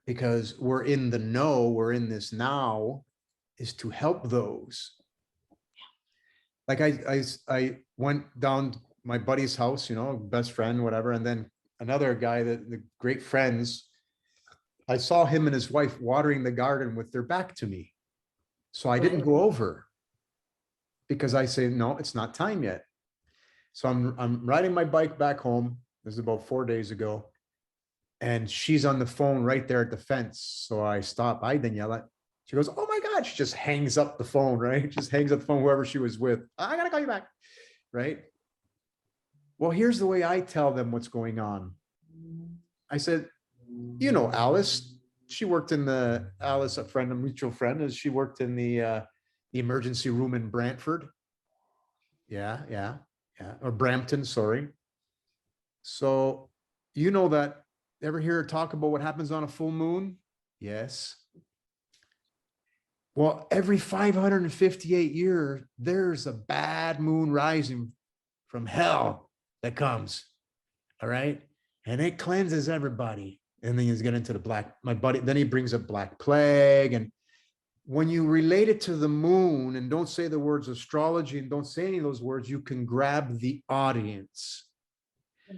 because we're in the know, we're in this now, is to help those. Like I went down my buddy's house, best friend, whatever. And then another guy, the great friends, I saw him and his wife watering the garden with their back to me. So I didn't go over because I say, no, it's not time yet. So I'm riding my bike back home. This is about 4 days ago. and she's on the phone right there at the fence. So I stop. Hi, Daniela. She goes, oh my God. She just hangs up the phone, right? Just hangs up the phone, whoever she was with. I got to call you back, right? Well, here's the way I tell them what's going on. I said, you know, Alice, she worked in the, Alice, a friend, a mutual friend, as she worked in the emergency room in Brantford. Yeah. Or Brampton, sorry. So, you know that, ever hear her talk about what happens on a full moon? Yes. Well, every 558 years, there's a bad moon rising from hell that comes. All right. And it cleanses everybody. And then he's getting into the black, my buddy, then he brings up Black Plague. And when you relate it to the moon and don't say the words astrology and don't say any of those words, you can grab the audience.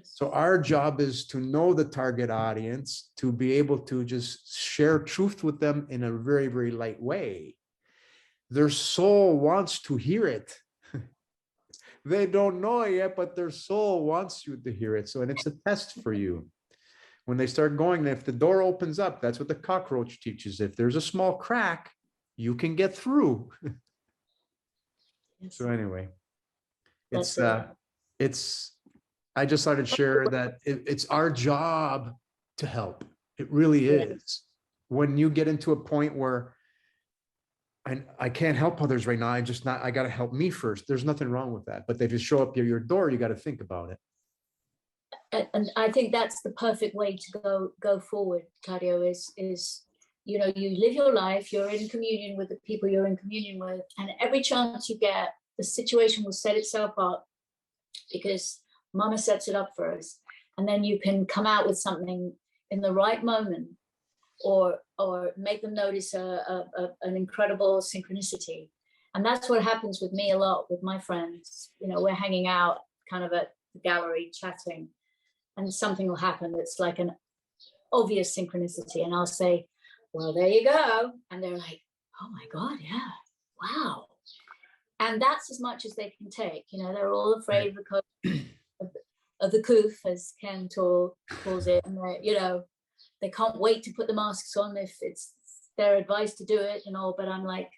So our job is to know the target audience, to be able to just share truth with them in a very, very light way. Their soul wants to hear it. They don't know it yet, but their soul wants you to hear it. So, and it's a test for you. When they start going, if the door opens up, that's what the cockroach teaches. If there's a small crack, you can get through. So anyway, it's I just started to share that it's our job to help. It really is. When you get into a point where I can't help others right now, I got to help me first. There's nothing wrong with that. But if you show up at your door, you got to think about it. And I think that's the perfect way to go forward, Claudio, is, you know, you live your life, you're in communion with the people you're in communion with, and every chance you get, the situation will set itself up because Mama sets it up for us. And then you can come out with something in the right moment, or make them notice an incredible synchronicity. And that's what happens with me a lot with my friends. You know, we're hanging out kind of at the gallery chatting, and something will happen that's like an obvious synchronicity. And I'll say, well, there you go. And they're like, oh my God, yeah, wow. And that's as much as they can take. You know, they're all afraid of the coof, as Ken Toll calls it. And you know, they can't wait to put the masks on if it's their advice to do it and all. But I'm like,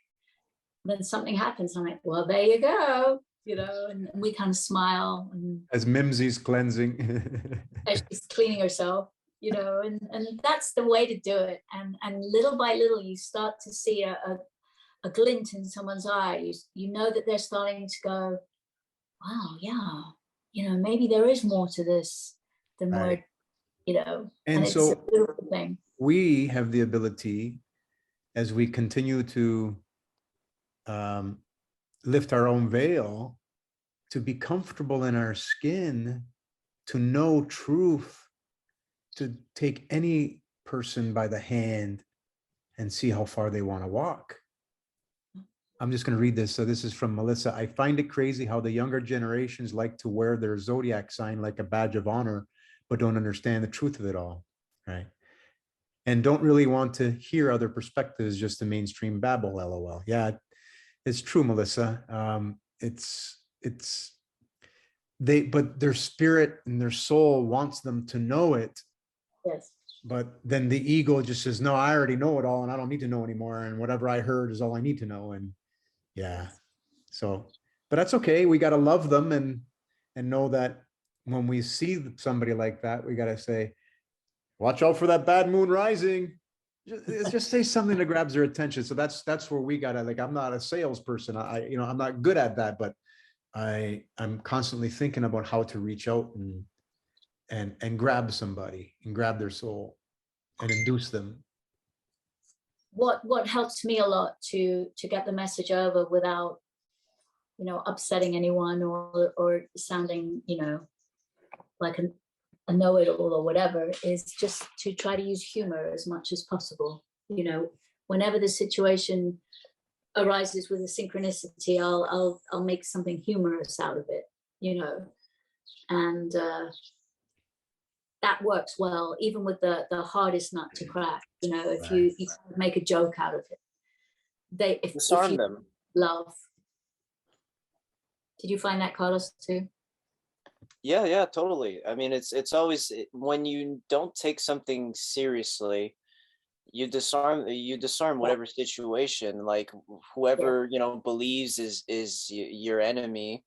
then something happens. I'm like, well, there you go. You know, and we kind of smile. And as Mimsy's cleansing. as she's cleaning herself, you know, and that's the way to do it. And little by little, you start to see a glint in someone's eyes. You know that they're starting to go, wow, yeah, you know, maybe there is more to this than more, you know, and so it's a beautiful thing. We have the ability, as we continue to lift our own veil, to be comfortable in our skin, to know truth, to take any person by the hand and see how far they want to walk. I'm just going to read this. So this is from Melissa. I find it crazy how the younger generations like to wear their zodiac sign like a badge of honor, but don't understand the truth of it all, right? And don't really want to hear other perspectives, just the mainstream babble, LOL. Yeah, it's true, Melissa. But their spirit and their soul wants them to know it. Yes. But then the ego just says, no, I already know it all and I don't need to know anymore. And whatever I heard is all I need to know. And yeah, so, but that's okay. We got to love them and know that when we see somebody like that, we got to say, watch out for that bad moon rising. Just say something that grabs their attention. So that's where we got to, like, I'm not a salesperson. I'm not good at that, but I'm constantly thinking about how to reach out and grab somebody and grab their soul and induce them. What helps me a lot to get the message over without, you know, upsetting anyone or sounding, you know, like a know-it-all or whatever, is just to try to use humor as much as possible. You know, whenever the situation arises with a synchronicity, I'll make something humorous out of it, you know, and that works well, even with the hardest nut to crack. You know, if you make a joke out of it, if you them. Love. Did you find that, Carlos, too? Yeah, totally. I mean, it's always when you don't take something seriously, you disarm whatever situation. Like Yeah. whoever, believes is your enemy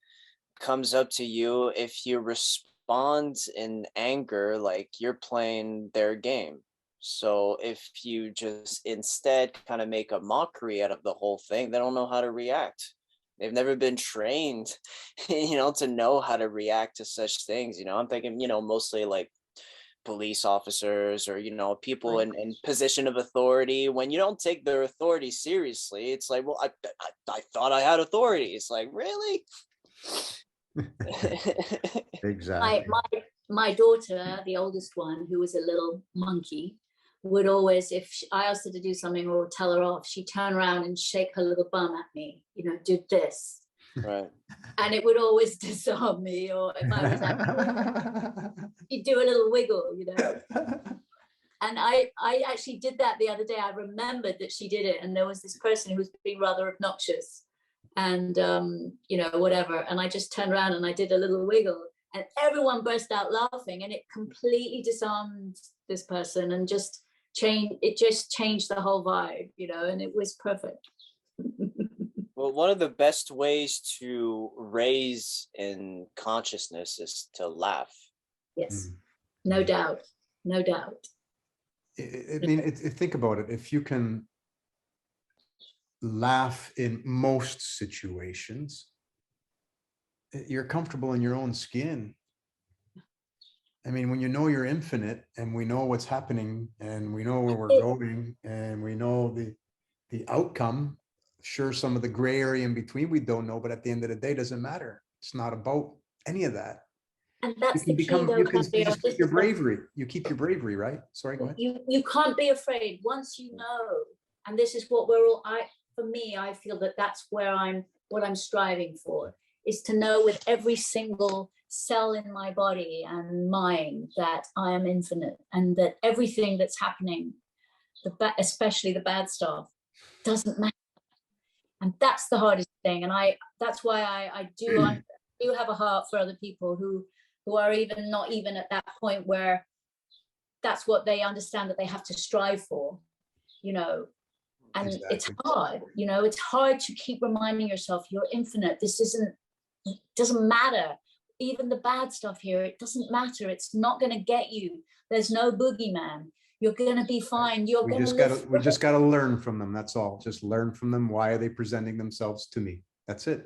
comes up to you. If you respond in anger, like you're playing their game. So if you just instead kind of make a mockery out of the whole thing, they don't know how to react. They've never been trained, to know how to react to such things. I'm thinking, mostly like police officers or, people Right. in position of authority. When you don't take their authority seriously, it's like, well, I thought I had authority. It's like, really? my Exactly. my my daughter, the oldest one, who was a little monkey, would always, if I asked her to do something or tell her off, she'd turn around and shake her little bum at me, do this. Right. And it would always disarm me. Or if I was angry, she'd do a little wiggle. And I actually did that the other day. I remembered that she did it. And there was this person who was being rather obnoxious and, whatever. And I just turned around and I did a little wiggle and everyone burst out laughing, and it completely disarmed this person and it just changed the whole vibe, and it was perfect. Well, one of the best ways to raise in consciousness is to laugh. Yes, no doubt. No doubt. I mean, think about it. If you can laugh in most situations, you're comfortable in your own skin. I mean, when you know you're infinite and we know what's happening and we know where we're going and we know the outcome, sure, some of the gray area in between we don't know, but at the end of the day, it doesn't matter. It's not about any of that. And that's the key, Become, though, you just keep your Gabriel. bravery. You keep your bravery, right? Sorry, go ahead. You can't be afraid once you know. And this is what we're all, for me, I feel that that's what I'm striving for, is to know with every single cell in my body and mind that I am infinite, and that everything that's happening, especially the bad stuff, doesn't matter. And that's the hardest thing. And that's why I do have a heart for other people who are not even at that point where that's what they understand that they have to strive for, and exactly. It's hard, it's hard to keep reminding yourself you're infinite. Doesn't matter. Even the bad stuff here, it doesn't matter. It's not going to get you. There's no boogeyman. You're going to be fine. We just got to learn from them. That's all. Just learn from them. Why are they presenting themselves to me? That's it.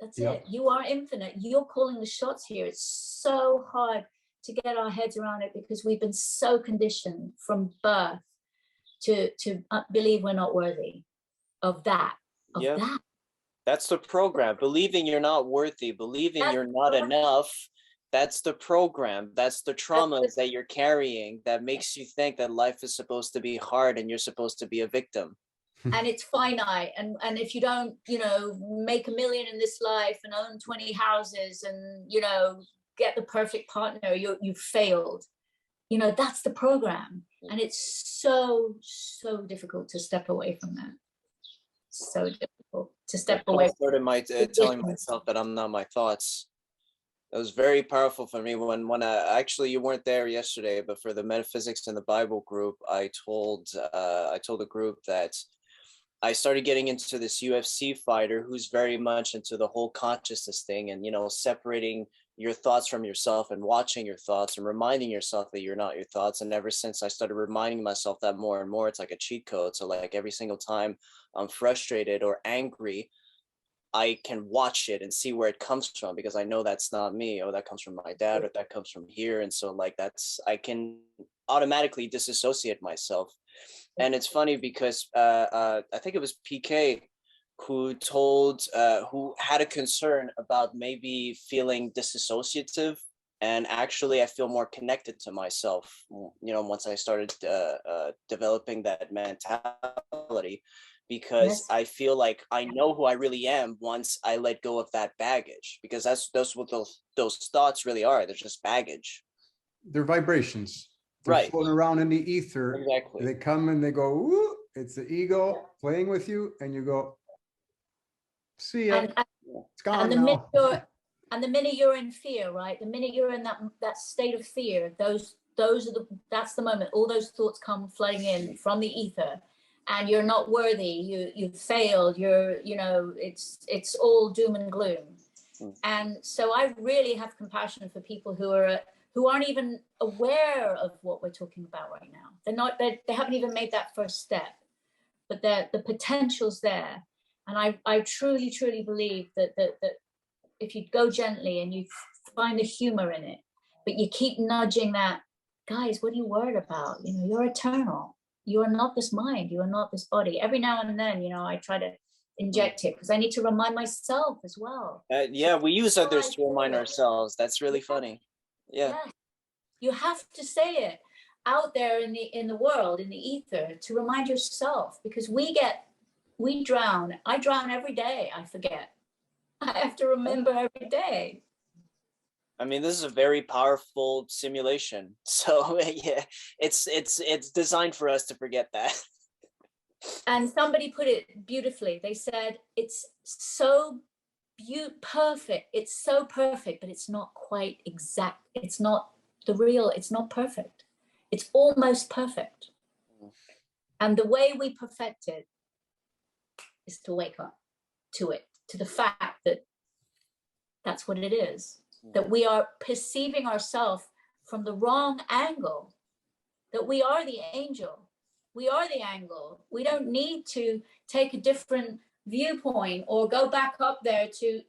That's it. You are infinite. You're calling the shots here. It's so hard to get our heads around it because we've been so conditioned from birth to believe we're not worthy of that. That's the program. Believing you're not worthy, believing you're not enough. That's the program. That's the traumas that you're carrying that makes you think that life is supposed to be hard and you're supposed to be a victim. And it's finite. And if you don't, make $1 million in this life and own 20 houses and, get the perfect partner, you've failed. That's the program. And it's so, so difficult to step away from that. So difficult to step away. I started telling myself that I'm not my thoughts. It was very powerful for me when actually you weren't there yesterday, but for the Metaphysics in the Bible group, I told the group that I started getting into this UFC fighter who's very much into the whole consciousness thing and, separating your thoughts from yourself and watching your thoughts and reminding yourself that you're not your thoughts. And ever since I started reminding myself that more and more, it's like a cheat code. So like every single time I'm frustrated or angry, I can watch it and see where it comes from because I know that's not me. Oh, that comes from my dad, or that comes from here. And so like I can automatically disassociate myself. And it's funny because I think it was PK who had a concern about maybe feeling disassociative. And actually, I feel more connected to myself, once I started developing that mentality, because I feel like I know who I really am once I let go of that baggage, because that's what those thoughts really are. They're just baggage. They're vibrations. They're floating around in the ether. Exactly. They come and they go, woo, it's the ego playing with you, and you go, see ya. It's gone now. And the minute you're in fear, right? The minute you're in that state of fear, that's the moment all those thoughts come flooding in from the ether, and you're not worthy. You've failed. It's all doom and gloom. And so I really have compassion for people who aren't even aware of what we're talking about right now. They haven't even made that first step, but the potential's there. And I truly, truly believe that if you go gently and you find the humor in it, but you keep nudging that, guys, what are you worried about? You're eternal. You are not this mind. You are not this body. Every now and then, I try to inject it because I need to remind myself as well. Yeah, we use others to remind ourselves. That's really funny. Yeah. You have to say it out there in the world, in the ether, to remind yourself, because we drown. I drown every day. I forget. I have to remember every day. I mean, this is a very powerful simulation. So yeah, it's designed for us to forget that. And somebody put it beautifully. They said, it's so perfect. It's so perfect, but it's not quite exact. It's not it's not perfect. It's almost perfect. And the way we perfect it is to wake up to it, to the fact that that's what it is, that we are perceiving ourselves from the wrong angle, that we are the angel. We are the angle. We don't need to take a different viewpoint or go back up there to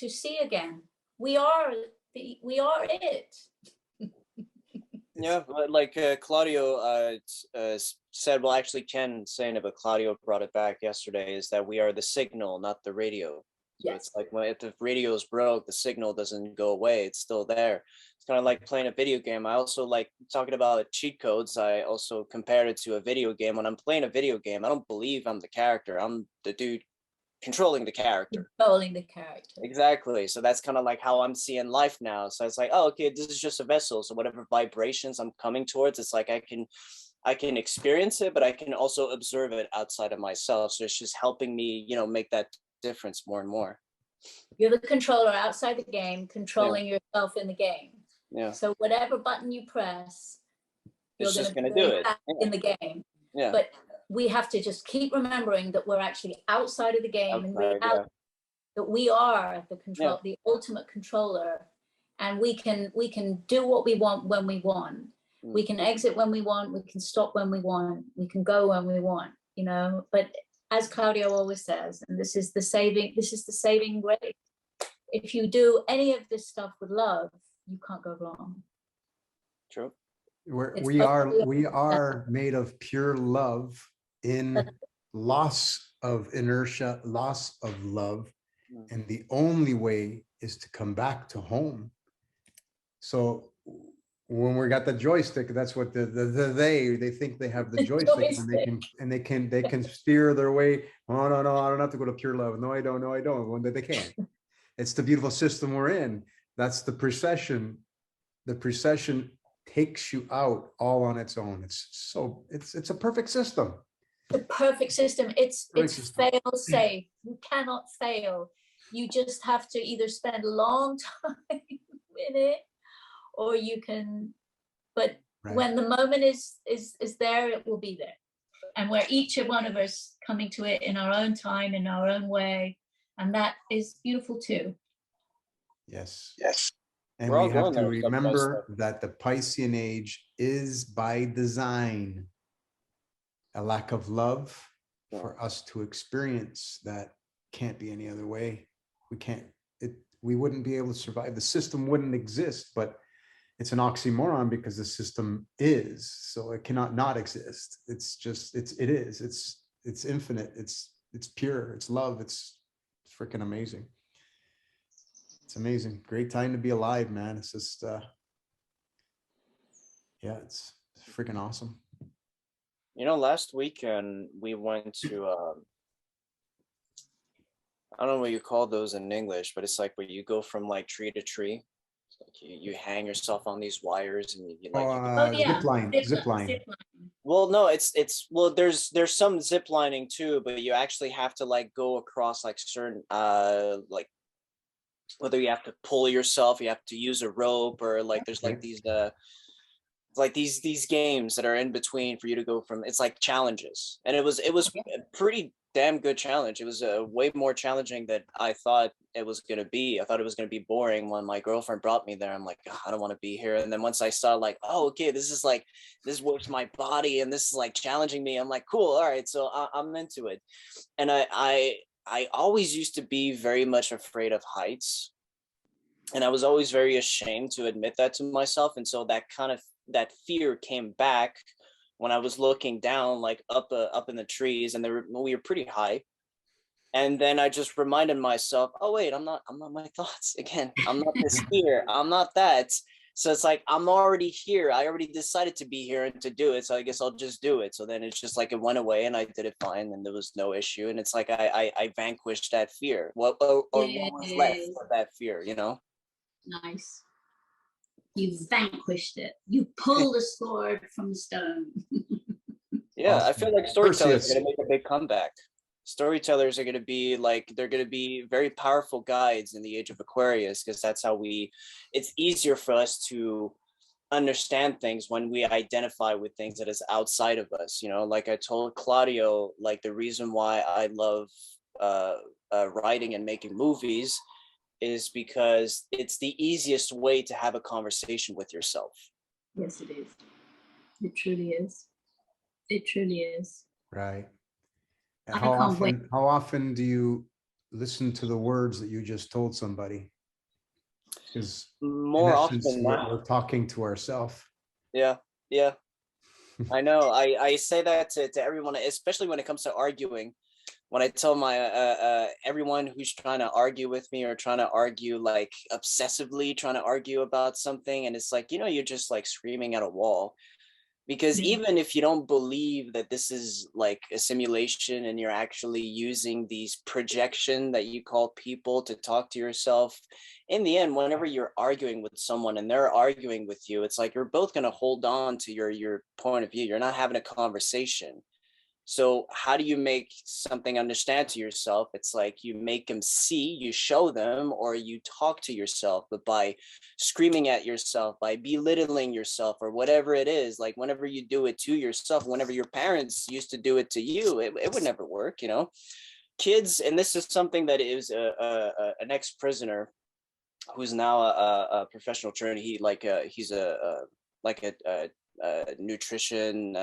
see again. We are it. Yeah, but like Claudio said, well, actually Ken saying it, but Claudio brought it back yesterday, is that we are the signal, not the radio. So it's like, if the radio is broke, the signal doesn't go away. It's still there. It's kind of like playing a video game. I also like talking about cheat codes. I also compared it to a video game. When I'm playing a video game, I don't believe I'm the character. I'm the dude controlling the character. Exactly. So that's kind of like how I'm seeing life now. So it's like, oh, okay, this is just a vessel. So whatever vibrations I'm coming towards, it's like I can experience it, but I can also observe it outside of myself. So it's just helping me, make that difference more and more. You're the controller outside the game, controlling yourself in the game. Yeah. So whatever button you press, it's just going to do it in the game. Yeah. But we have to just keep remembering that we're actually outside of the game, and that we are the control, the ultimate controller, and we can do what we want when we want. We can exit when we want. We can stop when we want. We can go when we want. But as Claudio always says, and this is the saving grace. If you do any of this stuff with love, you can't go wrong. True. We are made of pure love in loss of inertia, loss of love. And the only way is to come back to home. So when we got the joystick, that's what they think they have the joystick, and they can steer their way. Oh no, I don't have to go to pure love. No, I don't. Well, they can't. It's the beautiful system we're in. That's the precession. The precession takes you out all on its own. It's a perfect system. The perfect system. It's fail safe. You cannot fail. You just have to either spend a long time in it, or you can. But when the moment is there, it will be there, and we're each one of us coming to it in our own time, in our own way, and that is beautiful too. Yes. And we have to remember that the Piscean age is by design a lack of love for us to experience that. Can't be any other way. We wouldn't be able to survive. The system wouldn't exist, but it's an oxymoron because the system is, so it cannot not exist. It's just, it is, it's infinite. It's pure. It's love. It's freaking amazing. It's amazing. Great time to be alive, man. It's just, it's freaking awesome. Last weekend we went to, I don't know what you call those in English, but it's like where you go from like tree to tree. It's like you hang yourself on these wires and you zip line. Well, no, it's there's some zip lining too, but you actually have to like go across like certain like whether you have to pull yourself, you have to use a rope, or like there's like these games that are in between for you to go from. It's like challenges, and it was a pretty damn good challenge. It was way more challenging than I thought it was going to be. I thought it was going to be boring. When my girlfriend brought me there, I'm like, "Ugh, I don't want to be here." And then once I saw like, oh, okay, this works my body, and this is like challenging me, I'm like, cool, all right, so I'm into it. And I always used to be very much afraid of heights, and I was always very ashamed to admit that to myself. And so that fear came back when I was looking down, like up in the trees, and we were pretty high. And then I just reminded myself, oh wait, I'm not my thoughts again. I'm not this fear. I'm not that. So it's like, I'm already here. I already decided to be here and to do it. So I guess I'll just do it. So then it's just like it went away and I did it fine and there was no issue. And it's like I vanquished that fear. What was left of that fear, you know? Nice. You vanquished it. You pulled the sword from the stone. Yeah, Awesome. I feel like storytellers Perseus. are going to make a big comeback. Storytellers are going to be like, they're going to be very powerful guides in the age of Aquarius, because that's how it's easier for us to understand things when we identify with things that is outside of us. You know, like I told Claudio, like the reason why I love writing and making movies is because it's the easiest way to have a conversation with yourself. Yes, it is. It truly is. It truly is. Right. I How can't wait. often do you listen to the words that you just told somebody? Because More often we're talking to ourselves. Yeah, yeah. I know. I say that to everyone, especially when it comes to arguing. When I tell my everyone who's trying to argue with me or trying to argue like obsessively trying to argue about something, and it's like, you're just like screaming at a wall. Because even if you don't believe that this is like a simulation and you're actually using these projection that you call people to talk to yourself, in the end, whenever you're arguing with someone and they're arguing with you, it's like you're both going to hold on to your point of view. You're not having a conversation. So how do you make something understand to yourself? It's like you make them see, you show them, or you talk to yourself. But by screaming at yourself, by belittling yourself, or whatever it is, like whenever you do it to yourself, whenever your parents used to do it to you, it would never work, Kids, and this is something that is an ex-prisoner who's now a professional trainer. He's a nutrition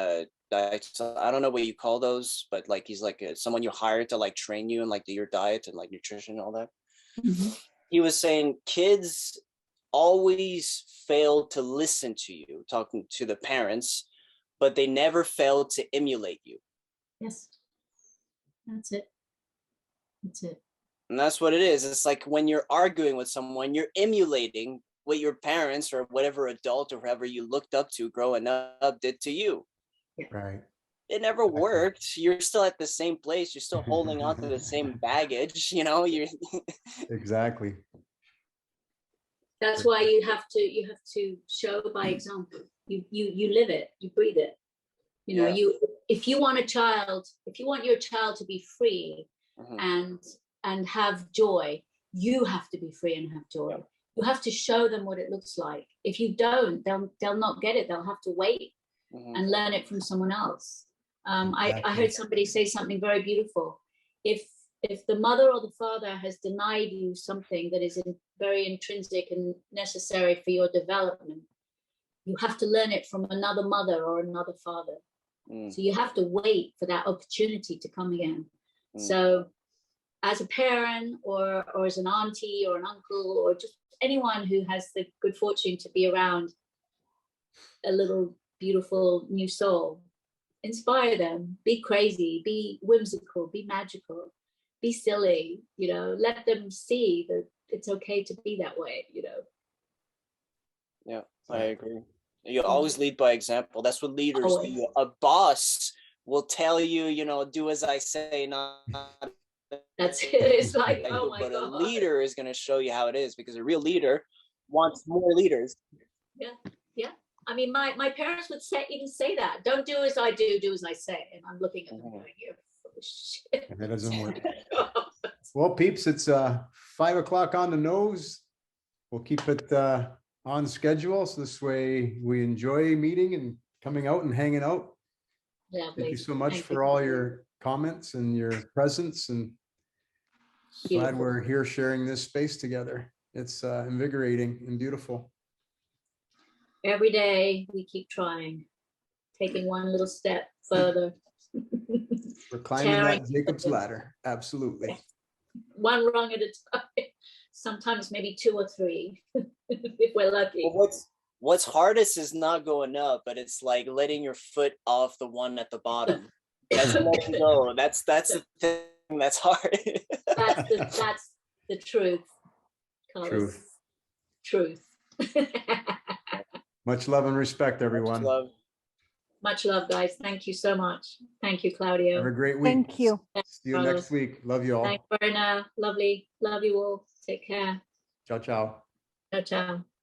diet. I don't know what you call those, but like he's like someone you hire to like train you and like do your diet and like nutrition and all that. Mm-hmm. He was saying kids always fail to listen to you talking to the parents, but they never fail to emulate you. Yes, that's it. That's it. And that's what it is. It's like when you're arguing with someone, you're emulating what your parents or whatever adult or whoever you looked up to growing up did to you. Right. It never worked. You're still at the same place. You're still holding on to the same baggage, You're Exactly. That's why you have to show by example. You live it, you breathe it. If you want your child to be free, mm-hmm. and have joy, you have to be free and have joy. Yeah. You have to show them what it looks like. If you don't, they'll not get it. They'll have to wait, mm-hmm. and learn it from someone else. Exactly. I heard somebody say something very beautiful. If the mother or the father has denied you something that is very intrinsic and necessary for your development, you have to learn it from another mother or another father. Mm. So you have to wait for that opportunity to come again. Mm. So as a parent or as an auntie or an uncle or just anyone who has the good fortune to be around a little beautiful new soul, inspire them, be crazy, be whimsical, be magical, be silly, let them see that it's okay to be that way, Yeah, I agree. You always lead by example. That's what leaders do. A boss will tell you, do as I say, not that's it. It's like, oh my God. But a leader is going to show you how it is, because a real leader wants more leaders. Yeah. I mean, my parents would even say that. Don't do as I do as I say. And I'm looking at them going, you're full of shit. That doesn't work. Well, peeps, it's 5 o'clock on the nose. We'll keep it on schedule. So this way we enjoy meeting and coming out and hanging out. Thank Lovely. you so much Thank for you. all your comments and your presence, and glad Beautiful. we're here sharing this space together. It's invigorating and beautiful. Every day we keep trying, taking one little step further. We're climbing Tearing that Jacob's ladder. Absolutely. one rung at a time, sometimes maybe 2 or 3, if we're lucky. Well, what's hardest is not going up, but it's like letting your foot off the one at the bottom. That's letting go. That's the thing that's hard. That's the truth, Carlos. Truth. Much love and respect, everyone. Much love, guys. Thank you so much. Thank you, Claudio. Have a great week. Thank you. See you next week. Love you all. Thanks, Verna. Lovely. Love you all. Take care. Ciao, ciao. Ciao, ciao.